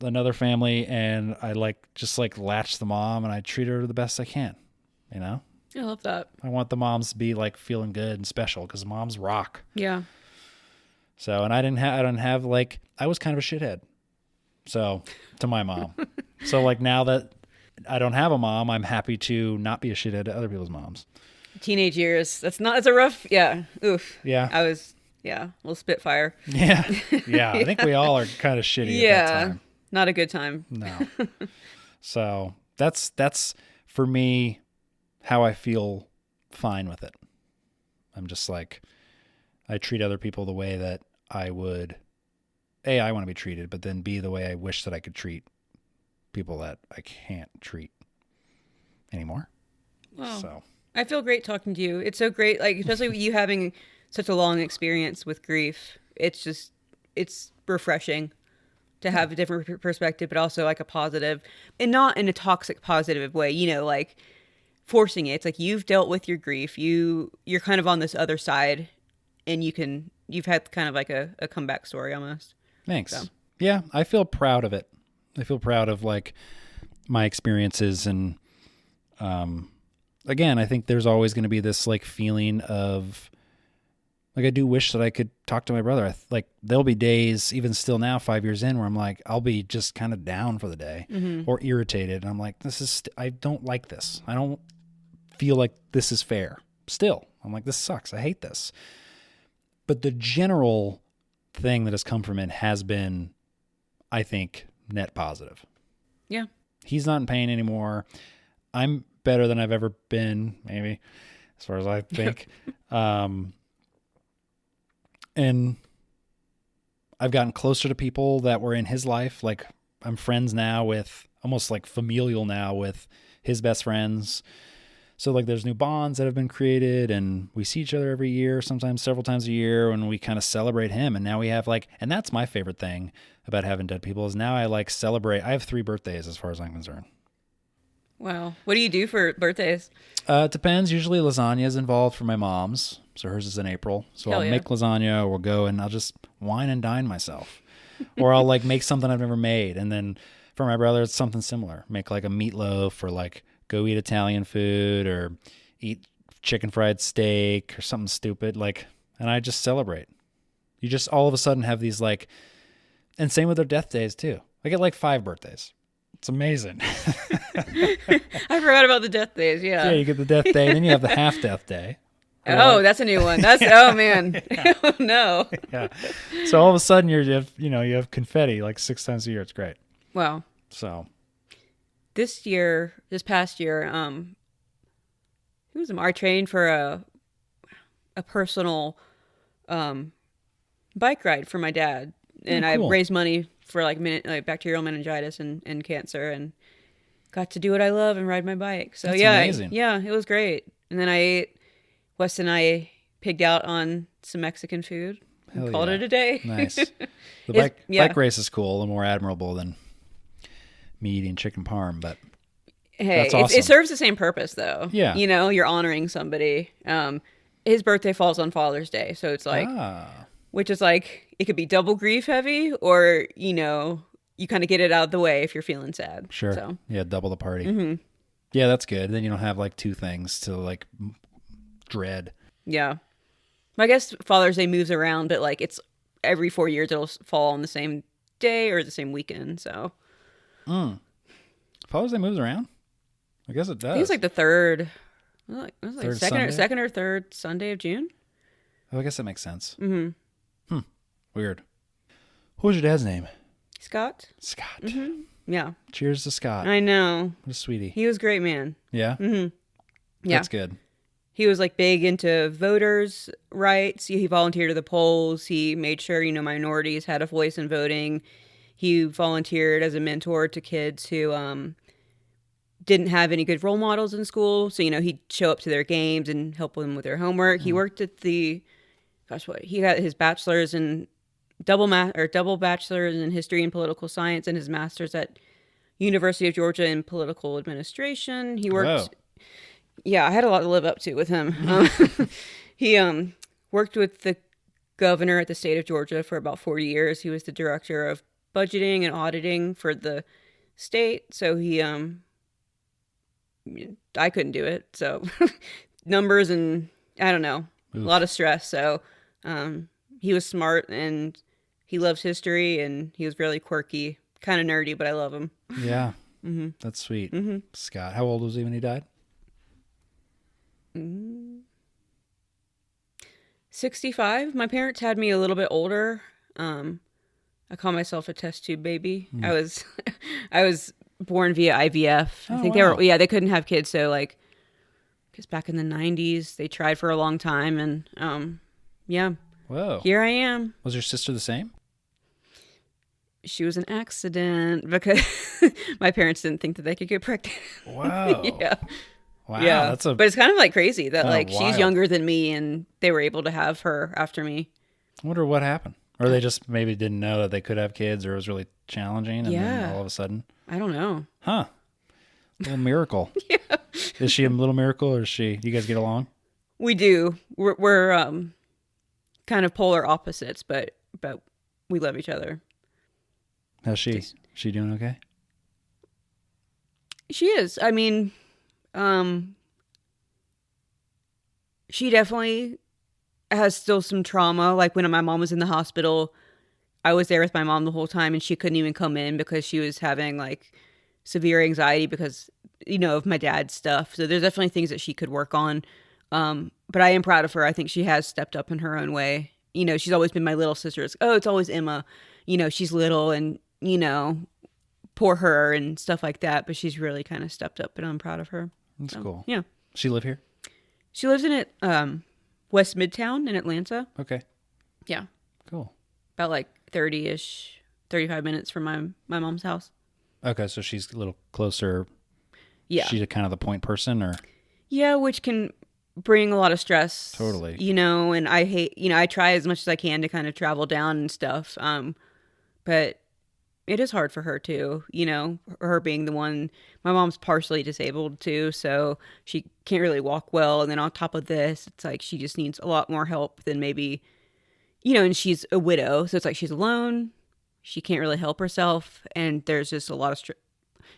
Speaker 1: another family, and I just latch the mom, and I treat her the best I can,
Speaker 2: I love that.
Speaker 1: I want the moms to be like feeling good and special, because moms rock.
Speaker 2: Yeah.
Speaker 1: So, and I don't have like, I was kind of a shithead. So to my mom. So like now that I don't have a mom, I'm happy to not be a shithead to other people's moms.
Speaker 2: Teenage years. It's a rough, yeah. Oof.
Speaker 1: Yeah.
Speaker 2: I was, a little spitfire.
Speaker 1: Yeah. Yeah. I think we all are kind of shitty at that time.
Speaker 2: Not a good time.
Speaker 1: No. So that's for me how I feel fine with it. I'm just like, I treat other people the way that I would, I want to be treated, but then B, the way I wish that I could treat people that I can't treat anymore.
Speaker 2: Wow.
Speaker 1: So
Speaker 2: I feel great talking to you. It's so great, like, especially with you having such a long experience with grief. It's refreshing to have a different perspective, but also like a positive, and not in a toxic positive way, like forcing it. It's like you've dealt with your grief. You're kind of on this other side, and you've had kind of like a comeback story almost.
Speaker 1: Thanks.
Speaker 2: So.
Speaker 1: Yeah, I feel proud of it. I feel proud of like my experiences, and again, I think there's always going to be this like feeling of like, I do wish that I could talk to my brother. Like there'll be days, even still now, 5 years in, where I'm like, I'll be just kind of down for the day or irritated. And I'm like, I don't like this. I don't feel like this is fair. Still, I'm like, this sucks. I hate this. But the general thing that has come from it has been, I think, net positive.
Speaker 2: Yeah. He's
Speaker 1: not in pain anymore. I'm better than I've ever been, maybe, as far as I think. And I've gotten closer to people that were in his life. Like I'm friends now with, almost like familial now with his best friends. So like there's new bonds that have been created, and we see each other every year, sometimes several times a year, when we kind of celebrate him. And now we have like, and that's my favorite thing about having dead people, is now I like celebrate. I have 3 birthdays as far as I'm concerned.
Speaker 2: Wow. What do you do for birthdays?
Speaker 1: It depends. Usually lasagna is involved for my mom's. So hers is in April. So I'll make lasagna, or we'll go and I'll just wine and dine myself. Or I'll like make something I've never made. And then for my brother, it's something similar. Make like a meatloaf, or like go eat Italian food, or eat chicken fried steak or something stupid. Like, and I just celebrate. You just all of a sudden have these like, and same with their death days too. I get like 5 birthdays. It's amazing.
Speaker 2: I forgot about the death days. Yeah.
Speaker 1: Yeah, you get the death day, and then you have the half death day.
Speaker 2: Oh, that's a new one. That's oh man. Oh no.
Speaker 1: Yeah. So all of a sudden you have confetti like 6 times a year. It's great.
Speaker 2: Wow.
Speaker 1: So
Speaker 2: this past year, I trained for a personal bike ride for my dad, and cool. I raised money for like bacterial meningitis and cancer, and got to do what I love and ride my bike. So that's amazing. It was great. And then Wes and I pigged out on some Mexican food and called it a day.
Speaker 1: Nice. The bike race is cool and more admirable than me eating chicken parm, but
Speaker 2: Hey,
Speaker 1: That's awesome.
Speaker 2: it serves the same purpose though.
Speaker 1: Yeah.
Speaker 2: You know, you're honoring somebody. His birthday falls on Father's Day, so it's like, which is like, it could be double grief heavy, or, you know, you kind of get it out of the way if you're feeling sad.
Speaker 1: Sure.
Speaker 2: So.
Speaker 1: Yeah, double the party. Yeah, that's good. Then you don't have like two things to like dread.
Speaker 2: Yeah. I guess Father's Day moves around, but like it's every 4 years it'll fall on the same day or the same weekend. So.
Speaker 1: Father's Day moves around? I guess it does.
Speaker 2: I think it's like the third. It was like
Speaker 1: Third
Speaker 2: second or third Sunday of June.
Speaker 1: Oh, I guess that makes sense. Weird. What was your dad's name?
Speaker 2: Scott.
Speaker 1: Scott.
Speaker 2: Yeah.
Speaker 1: Cheers to Scott.
Speaker 2: I know.
Speaker 1: What a sweetie.
Speaker 2: He was a great man.
Speaker 1: Yeah?
Speaker 2: Yeah.
Speaker 1: That's good.
Speaker 2: He was like big into voters' rights. He volunteered at the polls. He made sure, you know, minorities had a voice in voting. He volunteered as a mentor to kids who didn't have any good role models in school. So, you know, he'd show up to their games and help them with their homework. He worked at he got his bachelor's in double bachelor's in history and political science and his master's at University of Georgia in political administration. He worked.
Speaker 1: Whoa.
Speaker 2: Yeah, I had a lot to live up to with him. He worked with the governor at the state of Georgia for about 40 years. He was the director of budgeting and auditing for the state. So I couldn't do it. So numbers and I don't know, a lot of stress. So he was smart and he loves history and he was really quirky, kind of nerdy, but I love him.
Speaker 1: Yeah. That's sweet. Scott, how old was he when he died?
Speaker 2: 65. My parents had me a little bit older. I call myself a test tube baby. I was born via IVF. I think they couldn't have kids. So like, because back in the 90s, they tried for a long time and, yeah.
Speaker 1: Whoa.
Speaker 2: Here I am.
Speaker 1: Was your sister the same?
Speaker 2: She was an accident because my parents didn't think that they could get pregnant.
Speaker 1: Wow.
Speaker 2: Yeah.
Speaker 1: Wow.
Speaker 2: Yeah. But it's kind of like crazy that like
Speaker 1: wild.
Speaker 2: she's younger than me and they were able to have her after me.
Speaker 1: I wonder what happened. Or they just maybe didn't know that they could have kids or it was really challenging and then all of a sudden.
Speaker 2: I don't know.
Speaker 1: Huh. Little miracle.
Speaker 2: Yeah.
Speaker 1: Is she a little miracle or do you guys get along?
Speaker 2: We do. We're kind of polar opposites, but we love each other.
Speaker 1: How's she? She doing okay?
Speaker 2: She is. I mean, she definitely has still some trauma. Like when my mom was in the hospital, I was there with my mom the whole time and she couldn't even come in because she was having like severe anxiety because, you know, of my dad's stuff. So there's definitely things that she could work on. But I am proud of her. I think she has stepped up in her own way. You know, she's always been my little sister. It's always Emma. You know, she's little and, you know, poor her and stuff like that. But she's really kind of stepped up and I'm proud of her.
Speaker 1: That's cool.
Speaker 2: Yeah.
Speaker 1: She live here?
Speaker 2: She lives in West Midtown in Atlanta.
Speaker 1: Okay.
Speaker 2: Yeah.
Speaker 1: Cool.
Speaker 2: About like 35 minutes from my mom's house.
Speaker 1: Okay, so she's a little closer.
Speaker 2: Yeah.
Speaker 1: She's kind of the point person or?
Speaker 2: Yeah, which can bring a lot of stress.
Speaker 1: Totally.
Speaker 2: You know, and I hate, you know, I try as much as I can to kind of travel down and stuff. But it is hard for her too, you know, her being the one. My mom's partially disabled too, so she can't really walk well. And then on top of this, it's like she just needs a lot more help than maybe, you know, and she's a widow. So it's like she's alone. She can't really help herself. And there's just a lot of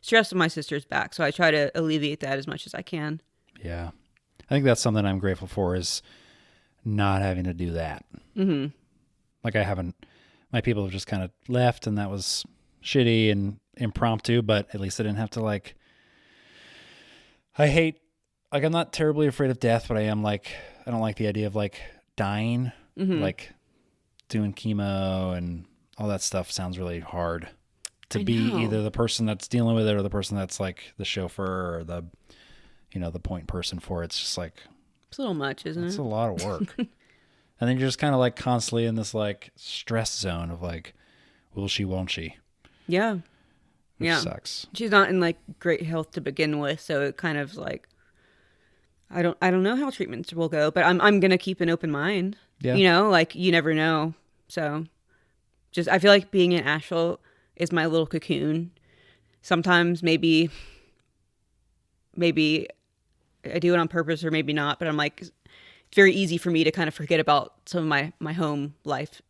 Speaker 2: stress on my sister's back. So I try to alleviate that as much as I can.
Speaker 1: Yeah. I think that's something I'm grateful for is not having to do that. Mm-hmm. Like my people have just kind of left and that was shitty and impromptu, but at least I didn't have to like, I'm not terribly afraid of death, but I don't like the idea of like dying, like doing chemo and all that stuff sounds really hard to be either the person that's dealing with it or the person that's like the chauffeur or the, you know, the point person for it. It's just like,
Speaker 2: it's a little much, isn't it?
Speaker 1: It's a lot of work. And then you're just kind of like constantly in this like stress zone of like, will she, won't she?
Speaker 2: Yeah.
Speaker 1: Which sucks.
Speaker 2: She's not in like great health to begin with. So it kind of like, I don't know how treatments will go, but I'm going to keep an open mind. Yeah. You know, like you never know. So I feel like being in Asheville is my little cocoon. Sometimes maybe maybe I do it on purpose or maybe not, but I'm like, it's very easy for me to kind of forget about some of my home life,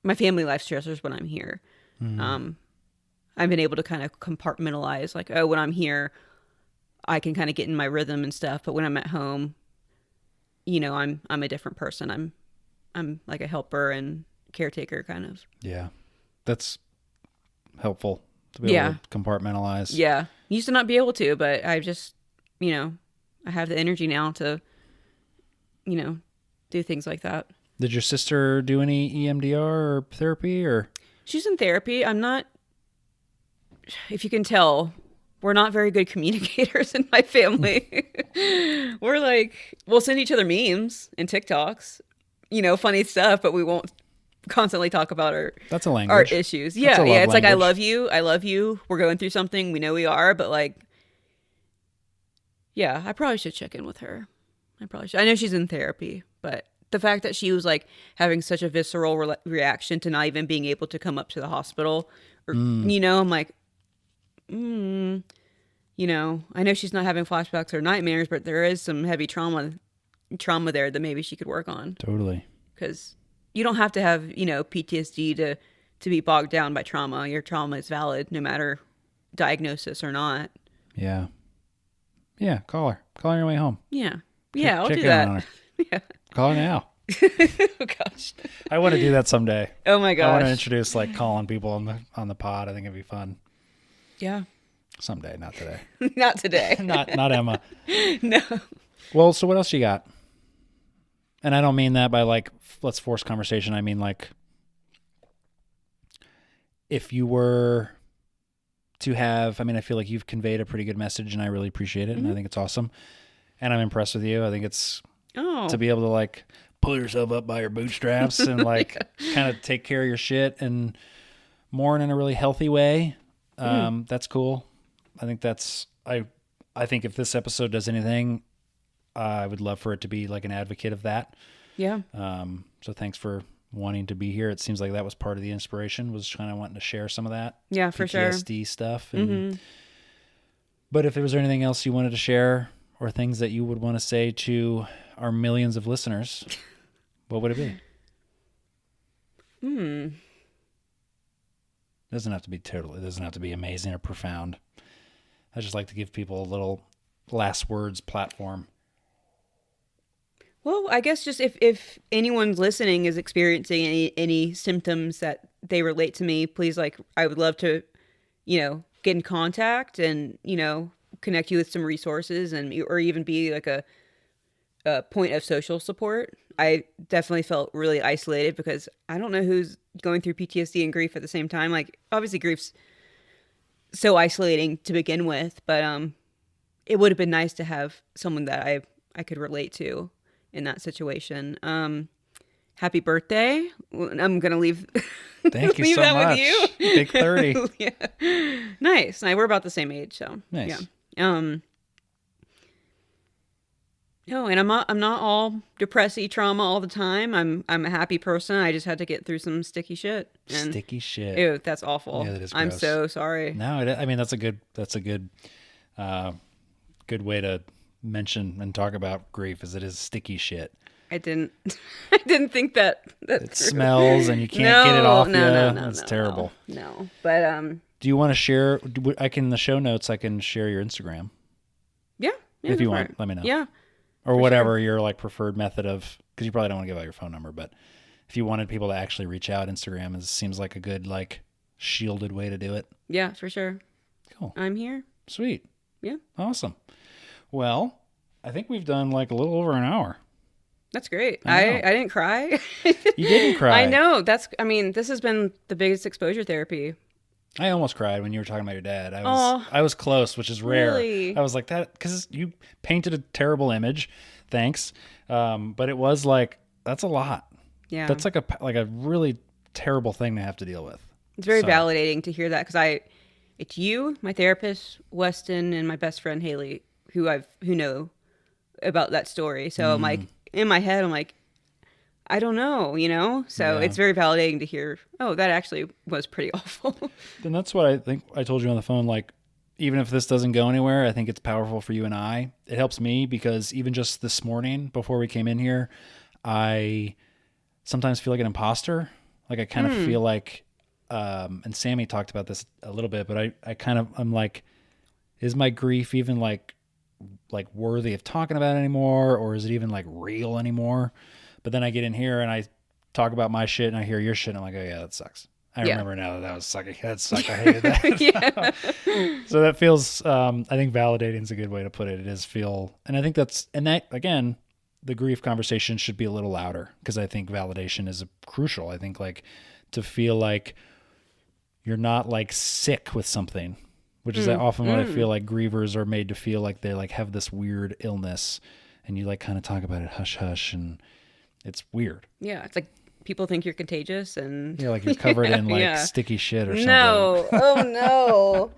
Speaker 2: my family life stressors when I'm here. I've been able to kind of compartmentalize, like, oh, when I'm here, I can kind of get in my rhythm and stuff. But when I'm at home, you know, I'm a different person. I'm like a helper and caretaker kind of.
Speaker 1: Yeah. That's helpful to be able to compartmentalize.
Speaker 2: Yeah. Used to not be able to, but I just, you know, I have the energy now to, you know, do things like that.
Speaker 1: Did your sister do any EMDR or therapy or?
Speaker 2: She's in therapy. I'm not, if you can tell, we're not very good communicators in my family. We're like, we'll send each other memes and TikToks, you know, funny stuff, but we won't constantly talk about
Speaker 1: that's a language.
Speaker 2: Our issues. Yeah. Yeah. It's language. Like, I love you. I love you. We're going through something. We know we are, but like, yeah, I probably should check in with her. I probably should. I know she's in therapy, but the fact that she was like having such a visceral reaction to not even being able to come up to the hospital or, you know, I'm like, you know, I know she's not having flashbacks or nightmares, but there is some heavy trauma there that maybe she could work on.
Speaker 1: Totally.
Speaker 2: Because you don't have to have, you know, PTSD to be bogged down by trauma. Your trauma is valid no matter diagnosis or not.
Speaker 1: Yeah. Yeah. Call her on your way home.
Speaker 2: Yeah. Yeah. I'll do that. Yeah.
Speaker 1: Call her now.
Speaker 2: Oh gosh.
Speaker 1: I want to do that someday.
Speaker 2: Oh my gosh.
Speaker 1: I want to introduce like calling people on the pod. I think it'd be fun.
Speaker 2: Yeah.
Speaker 1: Someday, not today.
Speaker 2: Not today.
Speaker 1: not Emma.
Speaker 2: No.
Speaker 1: Well, so what else you got? And I don't mean that by like, let's force conversation. I mean like, if you were to have, I mean, I feel like you've conveyed a pretty good message and I really appreciate it. And I think it's awesome. And I'm impressed with you. I think it's to be able to like pull yourself up by your bootstraps and like kind of take care of your shit and mourn in a really healthy way. That's cool. I think I think if this episode does anything, I would love for it to be like an advocate of that. Yeah. So thanks for wanting to be here. It seems like that was part of the inspiration, was kind of wanting to share some of that.
Speaker 2: Yeah, for sure.
Speaker 1: PTSD stuff. And, but if there was anything else you wanted to share or things that you would want to say to our millions of listeners, what would it be? It doesn't have to be amazing or profound. I just like to give people a little last words platform.
Speaker 2: Well, I guess just if anyone's listening is experiencing any symptoms that they relate to me, please, like, I would love to, you know, get in contact and, you know, connect you with some resources or even be like a point of social support. I definitely felt really isolated because I don't know who's going through PTSD and grief at the same time. Like, obviously grief's so isolating to begin with, but it would have been nice to have someone that I could relate to in that situation. Happy birthday. I'm going to leave.
Speaker 1: Thank you so much. With you. Big 30.
Speaker 2: Yeah. Nice. We're about the same age, so.
Speaker 1: Nice.
Speaker 2: Yeah. No, and I'm not all depressy trauma all the time. I'm a happy person. I just had to get through some sticky shit.
Speaker 1: Sticky shit.
Speaker 2: Ew, that's awful.
Speaker 1: Yeah, that is gross.
Speaker 2: I'm so sorry.
Speaker 1: No, I mean that's a good way to mention and talk about grief, as it is sticky shit.
Speaker 2: I didn't think that
Speaker 1: it smells and you can't get it off. No, it's terrible.
Speaker 2: No, but
Speaker 1: do you want to share? In the show notes, I can share your Instagram.
Speaker 2: Yeah,
Speaker 1: if you want, let me know.
Speaker 2: Yeah.
Speaker 1: Or whatever your like preferred method of, because you probably don't want to give out your phone number, but if you wanted people to actually reach out, Instagram seems like a good like shielded way to do it.
Speaker 2: Yeah, for sure.
Speaker 1: Cool.
Speaker 2: I'm here.
Speaker 1: Sweet.
Speaker 2: Yeah.
Speaker 1: Awesome. Well, I think we've done like a little over an hour.
Speaker 2: That's great. I didn't cry.
Speaker 1: You didn't cry.
Speaker 2: I know. This has been the biggest exposure therapy.
Speaker 1: I almost cried when you were talking about your dad. I was close, which is rare.
Speaker 2: Really?
Speaker 1: I was like that because you painted a terrible image. Thanks. But it was like, that's a lot. Yeah. That's like a really terrible thing to have to deal with.
Speaker 2: It's very validating to hear that because it's you, my therapist, Weston, and my best friend, Haley, who know about that story. So I'm like, in my head, I'm like, I don't know, you know? So it's very validating to hear, oh, that actually was pretty awful.
Speaker 1: And that's what I think I told you on the phone. Like, even if this doesn't go anywhere, I think it's powerful for you and I. It helps me because even just this morning before we came in here, I sometimes feel like an imposter. Like I kind of feel like, and Sammy talked about this a little bit, but I'm like, is my grief even like worthy of talking about anymore? Or is it even like real anymore? But then I get in here and I talk about my shit and I hear your shit and I'm like, oh yeah, that sucks. I remember now that was sucky. That sucked. I hated that. So that feels, I think validating is a good way to put it. It is and I think that again, the grief conversation should be a little louder because I think validation is crucial. I think like to feel like you're not like sick with something, which is often what I feel like grievers are made to feel like they like have this weird illness and you like kind of talk about it hush hush and it's weird.
Speaker 2: Yeah. It's like people think you're contagious and
Speaker 1: like you're covered in like sticky shit or something.
Speaker 2: No. Oh no.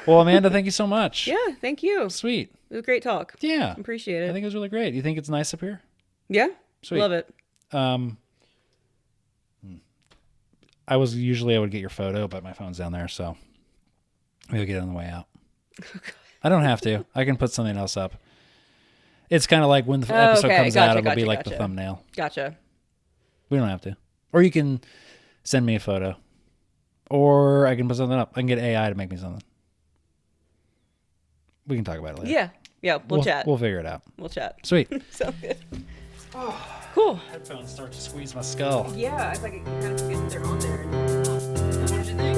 Speaker 1: Well, Amanda, thank you so much.
Speaker 2: Yeah. Thank you.
Speaker 1: Sweet.
Speaker 2: It was a great talk.
Speaker 1: Yeah.
Speaker 2: Appreciate it.
Speaker 1: I think it was really great. You think it's nice up here?
Speaker 2: Yeah.
Speaker 1: Sweet.
Speaker 2: Love it.
Speaker 1: I would get your photo, but my phone's down there, so we'll get it on the way out. I don't have to. I can put something else up. It's kind of like when the episode comes out, it'll be like the thumbnail.
Speaker 2: Gotcha.
Speaker 1: We don't have to. Or you can send me a photo. Or I can put something up. I can get AI to make me something. We can talk about it later.
Speaker 2: Yeah. Yeah, we'll chat.
Speaker 1: We'll figure it out.
Speaker 2: We'll chat.
Speaker 1: Sweet.
Speaker 2: Sounds good. Cool.
Speaker 1: Headphones start to squeeze my skull.
Speaker 2: Yeah, it's like it kind of forgets they're on there. What did you think?